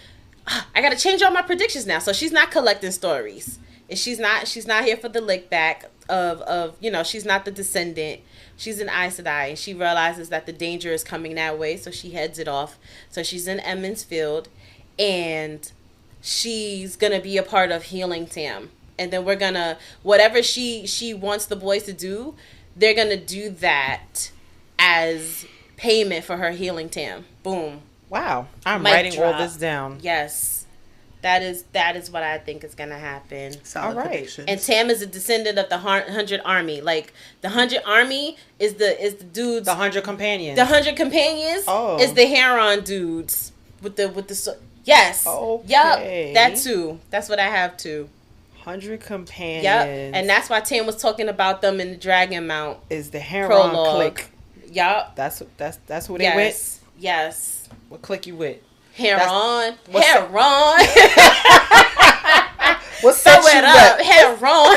I gotta change all my predictions now. So she's not collecting stories. And she's not here for the lick back. of she's not the descendant. She's an Aes Sedai, and she realizes that the danger is coming that way, so she heads it off. So she's in Emmons Field, and she's gonna be a part of healing Tam. And then we're gonna, whatever she wants the boys to do, they're gonna do that as payment for her healing Tam. Boom. Wow. I'm Mic writing drop. all this down. Yes. That is what I think is gonna happen. Solid all right. predictions. And Tam is a descendant of the 100 Army. Like, the 100 Army is the dudes. The 100 Companions. The 100 Companions is the Heron dudes with the yes. Okay. Yup. That too. That's what I have too. 100 Companions. Yep. And that's why Tam was talking about them in the Dragon Mount. Is the Heron prologue. clique. Yup. That's who they with? Yes. What clique you with? Heron. What's Heron. What's Throw it up. Heron.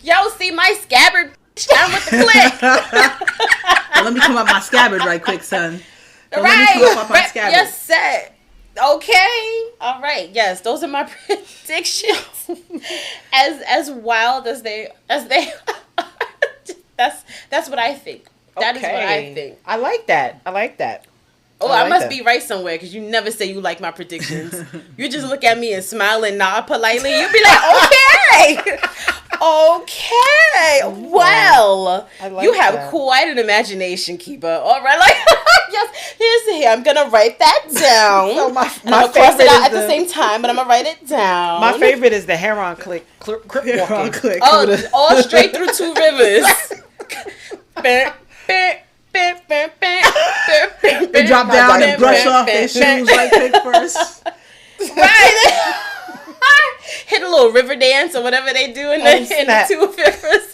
Yo, see my scabbard down with the click. Well, let me come up my scabbard right quick, son. So Right. Let me come up my scabbard. Yes, set. Okay. All right. Yes, those are my predictions. as wild as they are. That's what I think. That is what I think. I like that. Oh, I must be right somewhere, because you never say you like my predictions. You just look at me and smile and nod politely. You be like, okay. Okay. Well, like you have that. quite an imagination, Keba. All right. Like, yes, here. I'm going to write that down. So my I'm going to cross it favorite out is at the same time, but I'm going to write it down. My favorite is the Heron clique. Crip Heron walking. clique. Oh, all straight through Two Rivers. They drop down and brush off their shoes right quick first. Right. Hit a little river dance or whatever they do in the Two Rivers.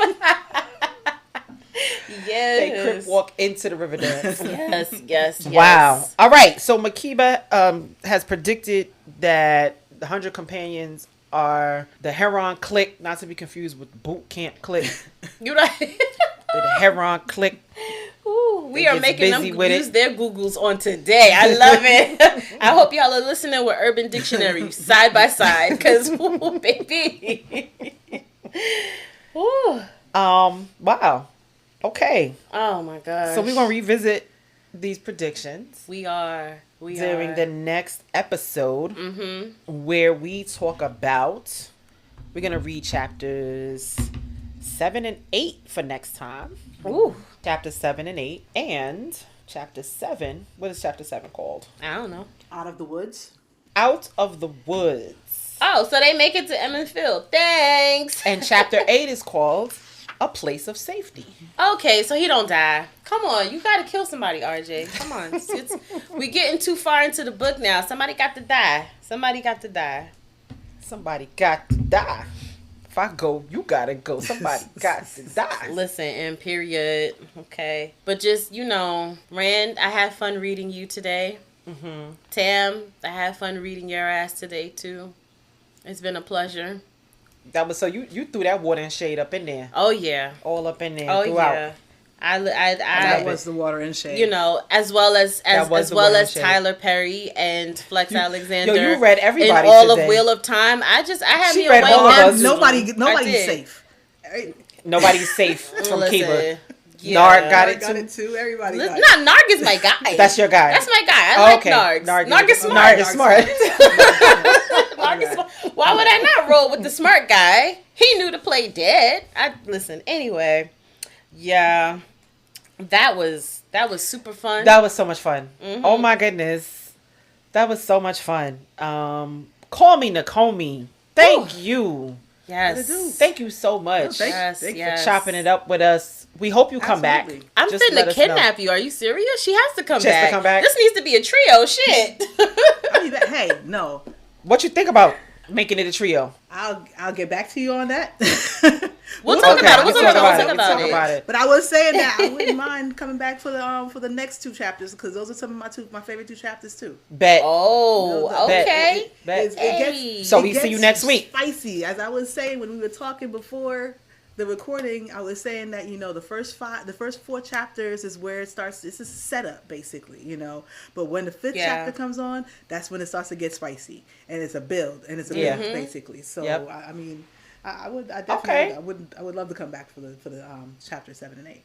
Yes. They crip walk into the river dance. Yes. Wow. All right. So Makeba has predicted that the 100 Companions are the Heron clique, not to be confused with Boot Camp clique. You're right. The Heron clique. Ooh, we They are gets making them busy with use it. their Googles on today. I love it. I hope y'all are listening with Urban Dictionary side by side, because, baby. Ooh. Wow. Okay. Oh my gosh. So we're going to revisit these predictions. We are. During the next episode, where we talk about, we're going to read chapters 7 and 8 for next time. Ooh. Chapter 7 and 8. And chapter 7, what is chapter 7 called? I don't know. Out of the woods. Out of the Woods. Oh, so they make it to Emmons Field. Thanks. And chapter 8 is called A Place of Safety. Okay, so he don't die. Come on, you gotta kill somebody, RJ. Come on. We getting too far into the book now. Somebody got to die. Somebody got to die. If I go, you gotta go. Somebody got to die. Listen, and period. Okay. But just, Rand, I had fun reading you today. Tam, I had fun reading your ass today, too. It's been a pleasure. That was so you threw that water and shade up in there. Oh, yeah. All up in there. Oh, throughout. yeah. That was the water and shade. As well as shade. Tyler Perry and Flex Alexander. You read everybody in all today. of Wheel of Time. I had She me read a all of us. Nobody's did. safe. Nobody's safe from Keba. Yeah. Narg got it Got too. it too. Everybody got it. No, Narg is my guy. That's your guy. That's my guy. I like Narg. Narg is smart. Narg is smart. Narg is smart. Why would I not roll with the smart guy? He knew to play dead. Anyway. Yeah. That was super fun. That was so much fun. Oh my goodness. That was so much fun. Call me Nakomi. Thank you. Yes. Thank you so much. Yes. For chopping it up with us. We hope you come back. I'm Just finna let us kidnap you. Are you serious? She has to come She has back. to come back? This needs to be a trio. Shit. Hey, no. What you think about making it a trio? I'll get back to you on that. We'll talk about it. We'll talk about it. But I was saying that I wouldn't mind coming back for the next 2 chapters, because those are some of my favorite 2 chapters too. Bet. Oh, okay. Bet. It gets So we see you next week. Spicy, as I was saying when we were talking before the recording, I was saying that, the first 4 chapters is where it starts. This is setup, basically, But when the 5th chapter comes on, that's when it starts to get spicy, and it's a build, and it's a build, basically. So I mean, I would love to come back for the chapter 7 and 8.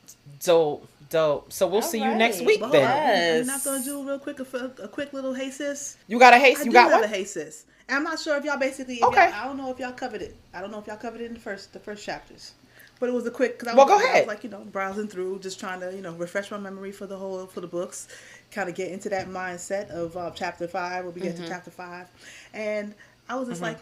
Dope. So we'll see you next week then. Yes. I'm not gonna do a quick little hey sis. You got a hey? You got one? I do have a hey sis. And I'm not sure if y'all basically. I don't know if y'all covered it. I don't know if y'all covered it in the first chapters. But it was a quick. Cause I go ahead. I was browsing through, just trying to refresh my memory for the books, kind of get into that mindset of chapter 5 when we get to chapter 5, and I was just like,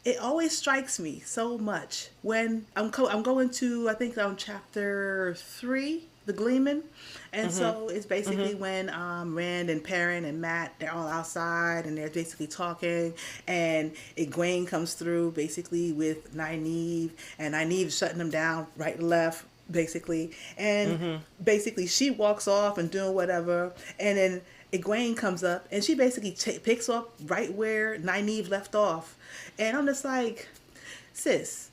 it always strikes me so much when I'm going to, I think on chapter 3, the Gleeman. And so it's basically when Rand and Perrin and Matt, they're all outside and they're basically talking, and Egwene comes through basically with Nynaeve, and Nynaeve's shutting them down right and left, basically. And basically she walks off and doing whatever, and then Egwene comes up and she basically picks up right where Nynaeve left off. And I'm just like, sis,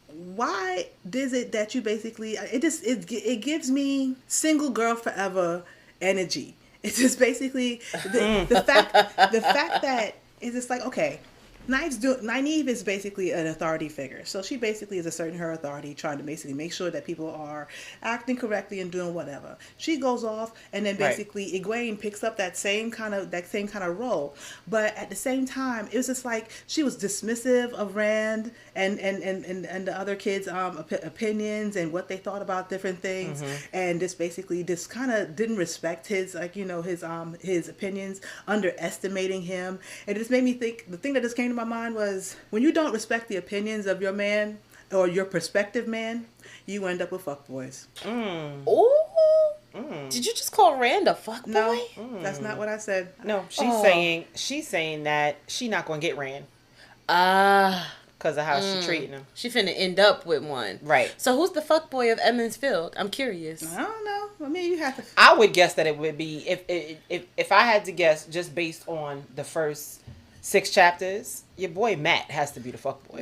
why is it that you basically, it gives me single girl forever energy. It's just basically the fact that it's just like, okay, Nynaeve is basically an authority figure. So she basically is asserting her authority, trying to basically make sure that people are acting correctly and doing whatever. She goes off, and then basically Egwene picks up that same kind of role. But at the same time, it was just like she was dismissive of Rand and the other kids' opinions and what they thought about different things, and just basically just kind of didn't respect his his opinions, underestimating him. And it just made me think, the thing that just came to my mind was, when you don't respect the opinions of your man or your prospective man, you end up with fuckboys. Did you just call Rand a fuckboy? No, that's not what I said. No, she's saying that she not gonna get Rand. Because of how she treating him. She finna end up with one. Right. So who's the fuckboy of Emmons Field? I'm curious. I don't know. I mean, you have to. I would guess that it would be, if I had to guess, just based on the first 6 chapters, your boy Matt has to be the fuckboy.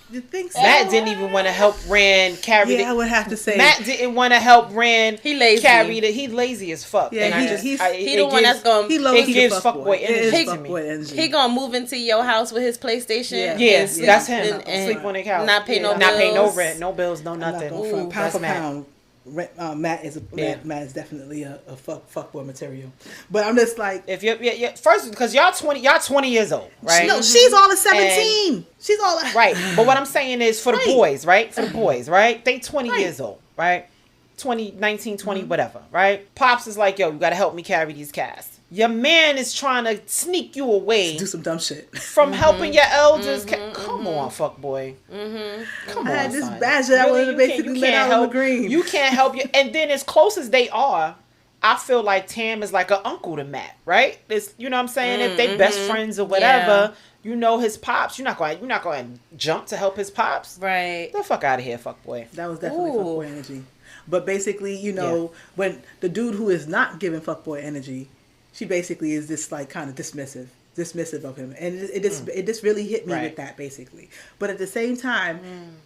You think so? Matt didn't even want to help Rand carry I would have to say. Matt didn't want to help Rand carry He's lazy as fuck. Yeah, he the one that's going to... It gives fuckboy energy to me. He going to move into your house with his PlayStation. Yes, that's him. And sleep on the couch. Not pay no bills. Not pay no rent, no bills, no nothing. Pound for pound. Matt is definitely a fuckboy material, but I'm just like, if you first, because y'all 20 years old, right? No, she's all of 17. And she's all right. But what I'm saying is for the boys, right? For the boys, right? They 20 years old, right? 19, 20, whatever, right? Pops is like, yo, you got to help me carry these casts. Your man is trying to sneak you away. Do some dumb shit. From helping your elders. Come on, fuckboy. Come on, I had this son. badge that I wanted to basically let out on the green. You can't help you. And then as close as they are, I feel like Tam is like an uncle to Matt, right? It's, you know what I'm saying? If they best friends or whatever, you know his pops. You're not going to jump to help his pops. Right. Get the fuck out of here, fuckboy. That was definitely fuckboy energy. But basically, when the dude who is not giving fuckboy energy, she basically is just like kind of dismissive of him, and it just really hit me with that, basically. But at the same time,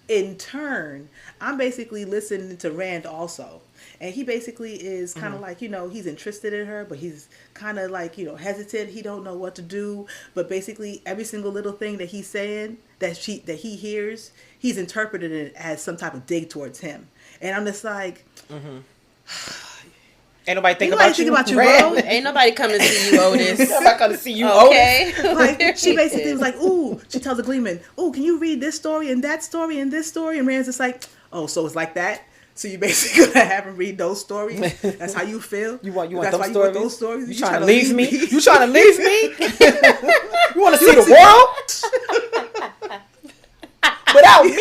in turn, I'm basically listening to Rand also, and he basically is kind of like, he's interested in her, but he's kind of like, hesitant. He don't know what to do, but basically every single little thing that he's saying that he hears, he's interpreted it as some type of dig towards him, and I'm just like. Ain't nobody think about you, bro. Ain't nobody coming to see you, Otis. Nobody coming to see you, Otis. Like, she basically was like, ooh, she tells the Gleeman, ooh, can you read this story and that story and this story? And Rand's just like, oh, so it's like that? So you basically gonna have him read those stories? That's how you feel? You want those stories? You want those stories? You trying to leave me? You trying to leave me? You want to see the world? Without me?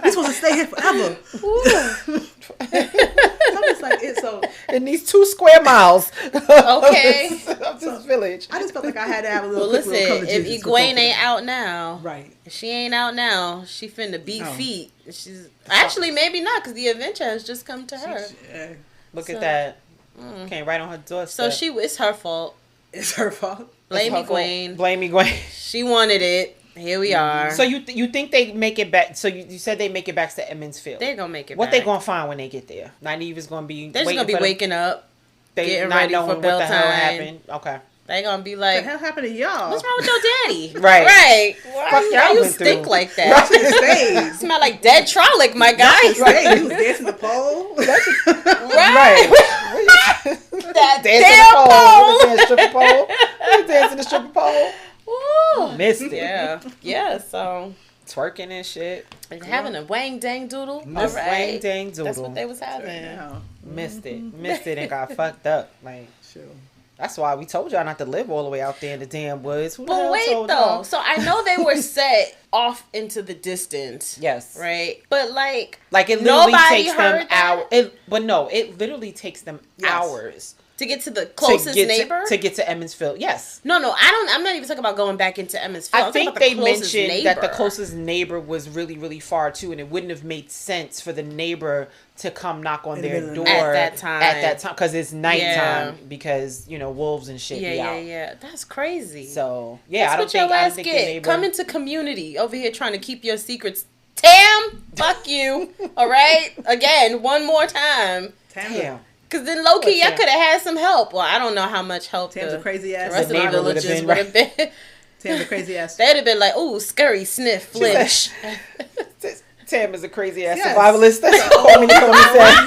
You're supposed to stay here forever. I'm just like, in these 2 square miles of this village. I just felt like I had to have a little. Well, listen, if Egwene ain't out now, right? If she ain't out now, she finna beat feet. She's actually maybe not, because the adventure has just come to her. Look at that. Came right on her doorstep. So it's her fault. It's her fault. Blame Egwene. Blame Egwene. She wanted it. Here we are. So you think they make it back? So you said they make it back to Emmons Field. They're gonna make it. What back. they gonna find when they get there? Nynaeve is gonna be. They're just gonna be waking up, getting not ready knowing for bell what the hell time. happened. Okay. They gonna be like, What the hell happened to y'all? what's wrong with your daddy? Right. Right. Fuck Why y'all you went stink through. like that? Right. Smell like dead trollic, my guy. Right. He was dancing the pole. Right. That Dancing damn the pole. Dancing the stripper pole. Woo. Missed it. Yeah. Yeah. So Twerking and shit. having a wang dang doodle. All Miss right. Wang Dang Doodle. That's what they was having. Yeah. Missed it and got fucked up. Like, Sure. that's why we told y'all not to live all the way out there in the damn woods. Who the But hell wait told though, y'all? so I know they were set off into the distance. Yes. Right? But like Like, it literally nobody takes heard them that? hours. But no, it literally takes them Yes. hours to get to the closest to get neighbor? to get to Emmonsfield. Yes. No, I'm not even talking about going back into Emmonsfield. I I'm talking think about the they closest mentioned that the neighbor. closest neighbor was really, really far too, and it wouldn't have made sense for the neighbor to come knock on In the their middle of door the night. At that time. At that time, because it's nighttime. Yeah. Because wolves and shit be out. Yeah. That's crazy. So yeah, That's I don't what think your I don't ass think the get. neighbor. Come into community over here trying to keep your secrets. Tam, fuck you. All right? Again, one more time. Damn. Because then low key, What, I Tam? could have had some help. Well, I don't know how much help Tam's a crazy the ass. rest of the neighbor would've villages been, would have been. Tam's a crazy ass. They'd have been like, ooh, scurry, sniff, flinch. Tam is a crazy ass Yes. survivalist. That's what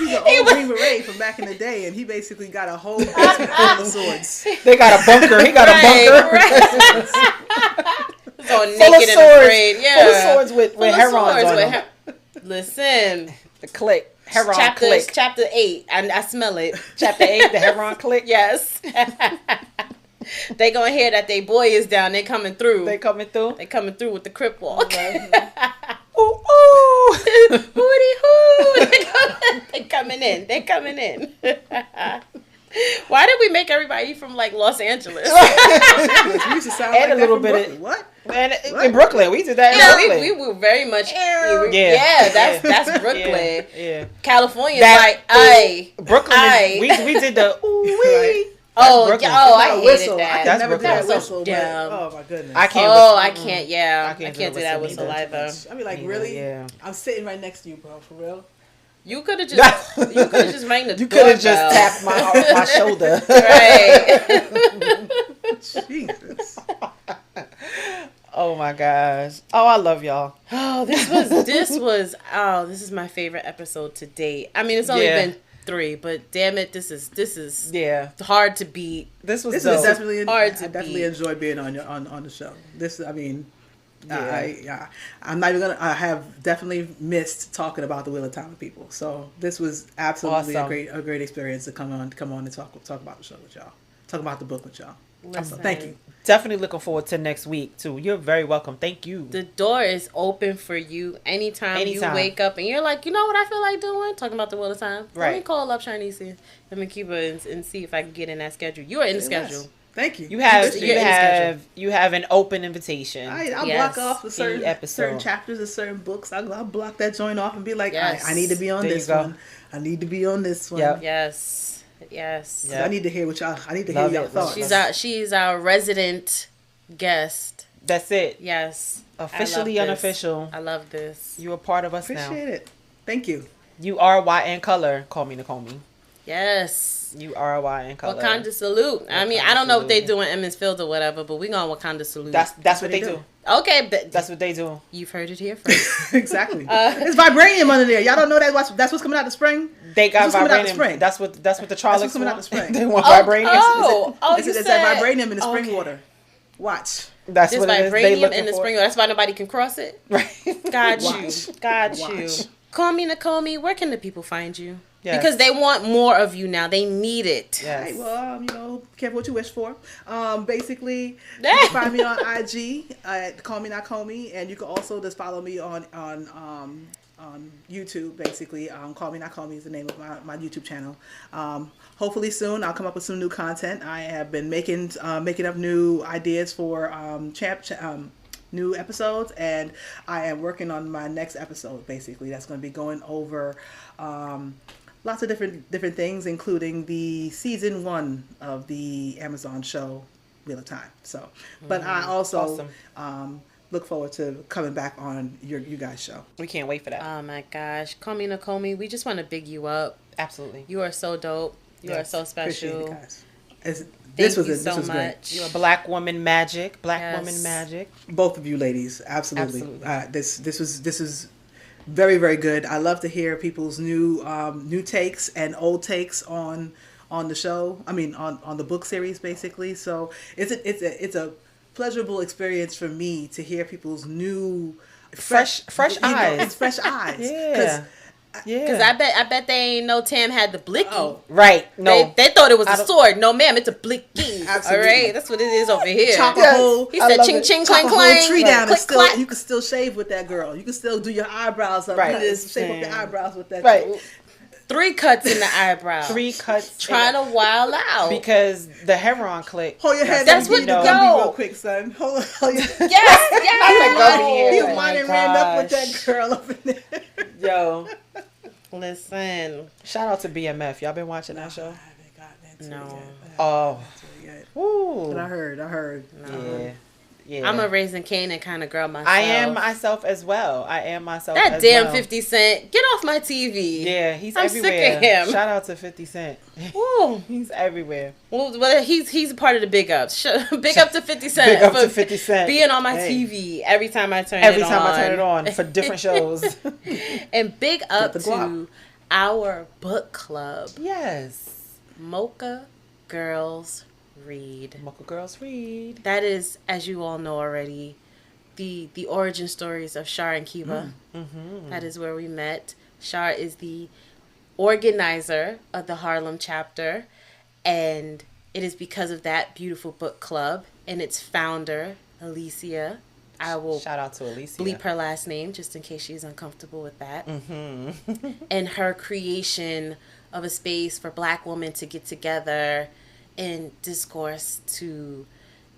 He's He's an old Green Beret from back in the day, and he basically got a whole basement full of swords. They got a bunker. He got a bunker. Right. So Full naked of and swords. afraid. Yeah. Full of swords with Full of herons swords on with them. Listen. The click. Heron click. Chapter 8. I smell it. Chapter 8, the Heron click. Yes. They gonna hear that they boy is down. They coming through. They coming through. They coming through with the crip walk. Ooh, ooh. Hooty hoo. They coming in. They coming in. Why did we make everybody from like Los Angeles? We used to sound And like a little that bit from of- Brooklyn. What? And What? in Brooklyn, we did that in Yeah, Brooklyn. we were very much. Yeah. That's Brooklyn. Yeah. California's That- like, aye. Brooklyn, Aye. we did the ooh wee. Right. Oh, Brooklyn. yeah, I Not a hated whistle. that. I could That's never do Brooklyn. that whistle. That was so But, dumb. oh my goodness. I can't. Oh, whistle. I can't. Yeah, I I can't can't do do that whistle whistle either. either. I be like, Either, really? yeah. I'm sitting right next to you, bro. For real. You could have just rang the You could have just doorbell. tapped my shoulder. Right. Jesus. Oh my gosh. Oh, I love y'all. Oh, this is my favorite episode to date. I mean, it's only Yeah. been 3, but damn it, this is Yeah. hard to beat. This was This dope. is definitely hard I to definitely beat. enjoy being on the show. This, I mean, Yeah. I'm not even gonna. I have definitely missed talking about the Wheel of Time with people. So this was absolutely Awesome. a great experience to come on and talk about the show with y'all. Talk about the book with y'all. So Listen, thank you. Definitely looking forward to next week too. You're very welcome. Thank you. the door is open for you anytime you Anytime. wake up and you're like, you know what I feel like doing? Talking about the Wheel of Time. Let me Right. call up Sharnese and Keba and see if I can get in that schedule. You are in the schedule. Yes. Thank you. You have You're in schedule. you have an open invitation. I'll Yes. block off the Any episode. certain chapters of certain books. I'll block that joint off and be like, Yes. I need to be on There you this go. one. I need to be on this one. Yep. Yes. Yes. Yeah. I need to hear what y'all. I need to Love hear y'all it. thoughts. She's our resident guest. That's it. Yes. Officially I love this. unofficial. I love this. You are part of us now. Appreciate it. Thank you. You are WoT In Color. Call me Nakomi. Yes. You are WoT In Color. Wakanda salute. I mean, I don't know what they do in Emmons Field or whatever, but we gonna Wakanda salute. That's what they do. okay. But That's what they do. you've heard it here first. Exactly. It's vibranium under there. Y'all don't know that's what's coming out the spring. They got That's what's coming out the vibranium. spring. That's what the That's Trollocs what's coming out want. the spring. They want Oh, vibranium. oh, It's you that said vibranium in the spring okay. water. Watch. That's There's what it is. They vibranium looking in the for. spring. That's why nobody can cross it. Right. Got Watch. you. Got you. Watch. Call me Nakomi. Where can the people find you? Yes. Because they want more of you now. They need it. Yes. Right, well, careful what you wish for. Basically, you can find me on IG at Call Me Not Call Me, and you can also just follow me on YouTube. Basically, Call Me Not Call Me is the name of my YouTube channel. Hopefully soon I'll come up with some new content. I have been making up new ideas for new episodes, and I am working on my next episode. Basically, that's going to be going over lots of different things, including the season 1 of the Amazon show Wheel of Time. So, but I also Awesome. look forward to coming back on you guys' show. We can't wait for that. Oh my gosh, Komi Nakomi, we just want to big you up. Absolutely. You are so dope. You are so special. Appreciate it, guys. This was much. Great. You're a black woman magic. Yes. Woman magic. Both of you ladies, absolutely. This was very, very good. I love to hear people's new takes and old takes on the show. I mean, on the book series, basically. So it's a pleasurable experience for me to hear people's new fresh eyes. It's fresh eyes. Yeah. Because I bet they ain't know Tam had the blicky. Oh, right. No. They thought it was a sword. No, ma'am, it's a blicky. Absolutely. All right, that's what it is over here. Chop a whole. He said ching ching clang clang. Tree down and click, you can still shave with that girl. You can still do your eyebrows up. Right. Shape up your eyebrows with that. Right. 3 cuts in the eyebrow. 3 cuts. Trying to wild out. Because the Heron click. Hold your head. That's what go real quick, son. Hold your Yes. You might have ran up with that girl up in there. Yo. Listen. Shout out to BMF. Y'all been watching that show? I haven't gotten into No. it yet. Oh. Ooh. But I heard. Yeah. Yeah. I'm a Raising Kanan kind of girl myself. I am myself as well. That damn 50 Cent. Get off my TV. Yeah, he's I'm everywhere. sick of him. Shout out to 50 Cent. Ooh. He's everywhere. Well, he's a part of the big ups. Big up to 50 Cent. Big up to 50 Cent. Being on my TV every time I turn Every it on. time I turn it on for different shows. And big up to our book club. Yes. Mocha Girls Read. Mocha Girls Read. That is, as you all know already, the origin stories of Shar and Keba. Mm-hmm. That is where we met. Shar is the organizer of the Harlem chapter, and it is because of that beautiful book club and its founder, Alicia. I will shout out to Alicia. Bleep her last name just in case she's uncomfortable with that. Mm-hmm. And her creation of a space for Black women to get together and discourse, to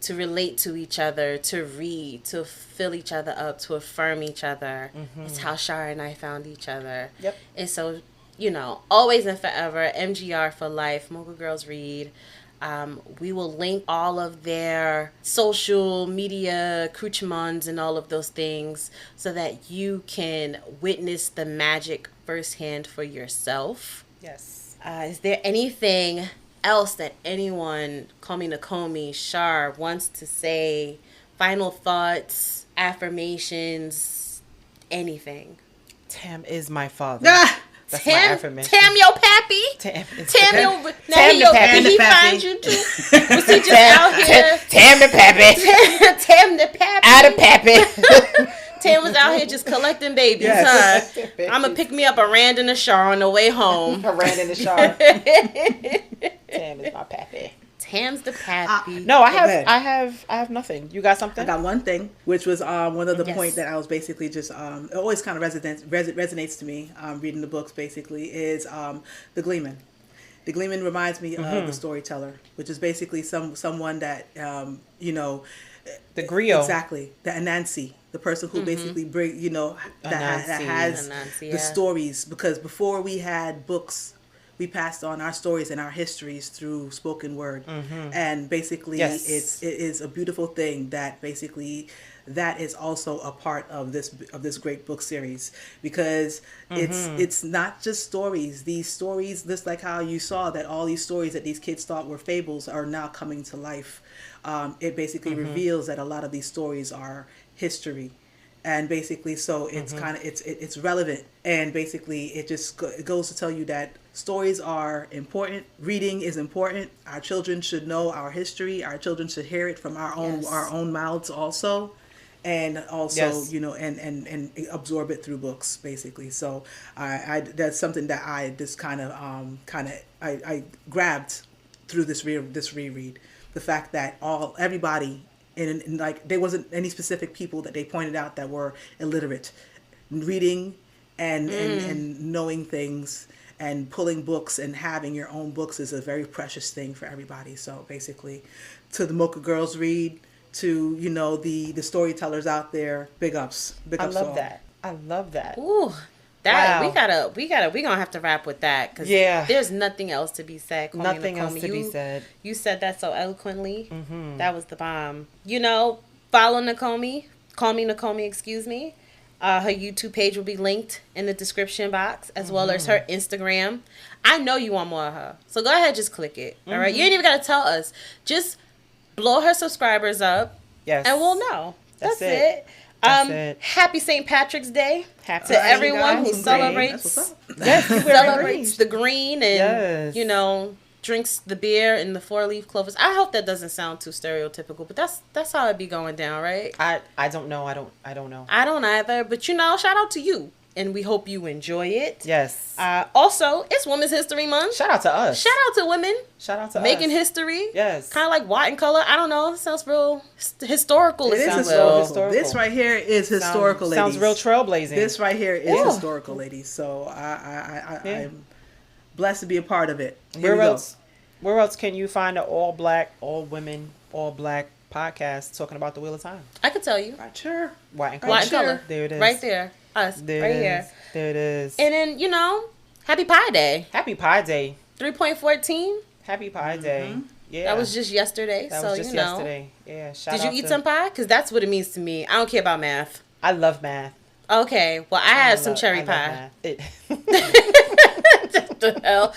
relate to each other, to read, to fill each other up, to affirm each other. Mm-hmm. It's how Shar and I found each other. Yep. And so, always and forever, MGR for life, Mocha Girls Read. We will link all of their social media accoutrements and all of those things so that you can witness the magic firsthand for yourself. Yes. Is there anything else that anyone, Komi Nakomi, Shar, wants to say? Final thoughts, affirmations, anything? Tam is my father. That's my affirmation. Tam your pappy. Tam your pappy. Did he find you too? Was he just out here? Tam the pappy. Tam the pappy. Out of pappy. Tam was out here just collecting babies, huh? I'm gonna pick me up a Rand and a Shar on the way home. A Rand and a Shar. Tam is my pappy. Tam's the pappy. No, I have nothing. You got something? I got one thing, which was one of the points that I was basically just it always kind of resonates to me reading the books. Basically, is the Gleeman. The Gleeman reminds me of the storyteller, which is basically someone that the griot, exactly, the Anansi, the person who basically bring that has the stories, because before we had books, we passed on our stories and our histories through spoken word. And basically it is a beautiful thing that basically that is also a part of this great book series, because it's not just stories. These stories, just like how you saw that all these stories that these kids thought were fables are now coming to life. It basically reveals that a lot of these stories are history. And basically, so it's kind of it's relevant, and basically it goes to tell you that stories are important. Reading is important. Our children should know our history. Our children should hear it from our own mouths also, and also and absorb it through books basically. So I that's something that I just kind of I grabbed through this reread. The fact that everybody. And like there wasn't any specific people that they pointed out that were illiterate. Reading and knowing things and pulling books and having your own books is a very precious thing for everybody. So basically, to the Mocha Girls Read, to the storytellers out there, big ups. Big ups. I love that. Ooh. That we gonna have to wrap with that, because there's nothing else to be said. Nothing else to be said. You said that so eloquently. That was the bomb. Follow Nakomi, Call Me Nakomi, excuse me. Her YouTube page will be linked in the description box, as well as her Instagram. I know you want more of her, so go ahead, just click it. All right, you ain't even gotta tell us. Just blow her subscribers up, and we'll know. That's it. Happy St. Patrick's Day to everyone who celebrates the green and drinks the beer and the 4-leaf clovers. I hope that doesn't sound too stereotypical, but that's how it be going down, right? I don't know. I don't know. I don't either, but shout out to you, and we hope you enjoy it. Yes. Also, it's Women's History Month. Shout out to us. Shout out to women. Shout out to making us. history. Yes. Kind of like WoT In Color. I don't know. It sounds real historical. It is historical. This right here is historical, ladies. Sounds real trailblazing. This right here is historical, ladies. So I'm blessed to be a part of it. Where else can you find an all black, all women, all black podcast talking about the Wheel of Time? I could tell you. Right here. WoT In Color. WoT In Color. There it is. Right there. Us. There right it here. Is. There it is. And then, Happy Pie Day. Happy Pie Day. 3.14. Happy Pie Day. Yeah. That was just yesterday. That was just yesterday. Yeah. Did you eat some pie? Because that's what it means to me. I don't care about math. I love math. Okay. Well, I had some cherry pie. The hell?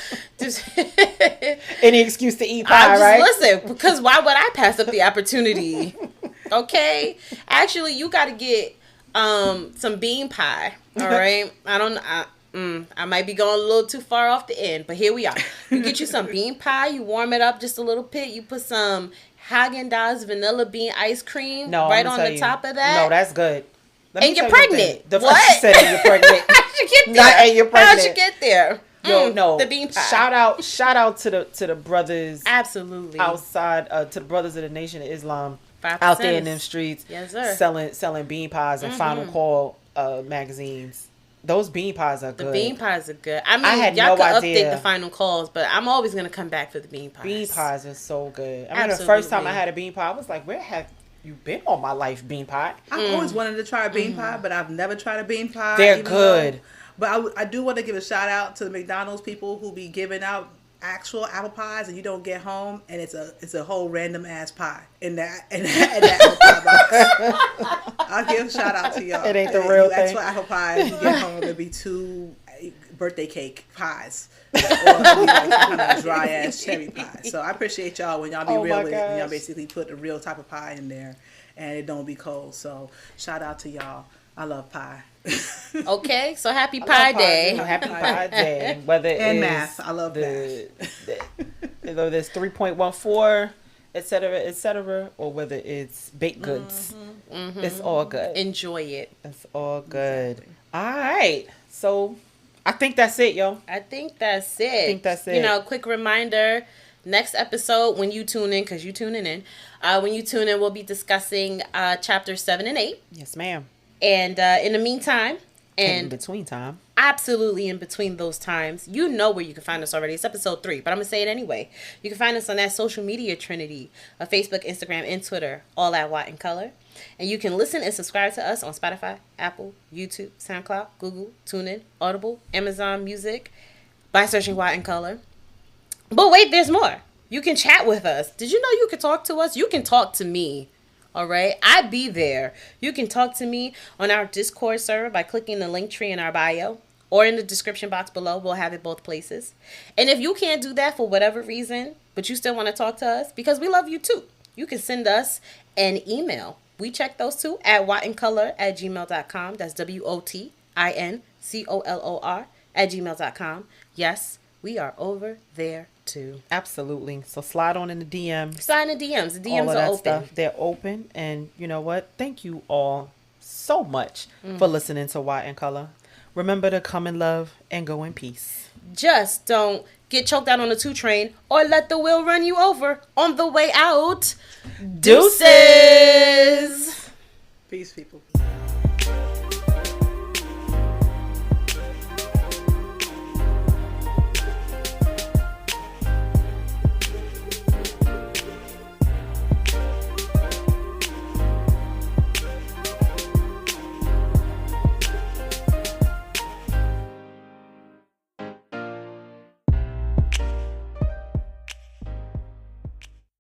Any excuse to eat pie, right? Listen, because why would I pass up the opportunity? Okay. Actually, you got to get some bean pie. All right. I might be going a little too far off the end, but here we are. You get you some bean pie. You warm it up just a little bit. You put some Haagen-Dazs vanilla bean ice cream right on the top of that. No, that's good. And you're pregnant. What? She said you're pregnant. How'd you get there? Not you're pregnant. How'd you get there? No. The bean pie. Shout out to the brothers. Absolutely. Outside to the brothers of the Nation of Islam out there in them streets. Yes, sir. Selling bean pies and Final Call magazines. Those bean pies are good. The bean pies are good. I mean, y'all could idea. update the Final Calls, but I'm always going to come back for the bean pies. Bean pies are so good. I mean, the first time I had a bean pie, I was like, where have you been all my life, bean pie? I've always wanted to try a bean pie, but I've never tried a bean pie. They're good. But I do want to give a shout out to the McDonald's people who be giving out actual apple pies, and you don't get home, and it's a whole random ass pie in that apple pie box. I'll give a shout out to y'all. It ain't the real thing. Actual apple pies, you get home, it'll be 2 birthday cake pies, or it'll be like some kind of dry ass cherry pie. So I appreciate y'all when y'all be real with it, and y'all basically put a real type of pie in there, and it don't be cold. So shout out to y'all. I love pie. Okay, so happy Pie Day. Happy Pie Day. Whether and it's math. I love math. Whether there's 3.14, etc., or whether it's baked goods. It's all good. Enjoy it. It's all good. Exactly. All right. So I think that's it, yo. I think that's it. Quick reminder. Next episode, when you tune in, because you tuning in, we'll be discussing chapters 7 and 8. Yes, ma'am. And in the meantime, and in between time, absolutely in between those times, you know where you can find us already. It's episode 3, but I'm going to say it anyway. You can find us on that social media trinity of Facebook, Instagram, and Twitter, all at WoT In Color. And you can listen and subscribe to us on Spotify, Apple, YouTube, SoundCloud, Google, TuneIn, Audible, Amazon Music, by searching WoT In Color. But wait, there's more. You can chat with us. Did you know you could talk to us? You can talk to me. All right, I be there. You can talk to me on our Discord server by clicking the link tree in our bio or in the description box below. We'll have it both places. And if you can't do that for whatever reason, but you still want to talk to us, because we love you too, you can send us an email. We check those too at wotincolor@gmail.com. That's WOTINCOLOR@gmail.com. Yes, we are over there too. Absolutely. So slide on in the DMs. Slide in the DMs. The DMs are open. Stuff. They're open. And you know what? Thank you all so much for listening to WoT In Color. Remember to come in love and go in peace. Just don't get choked out on the 2 train or let the wheel run you over on the way out. Deuces. Peace, people.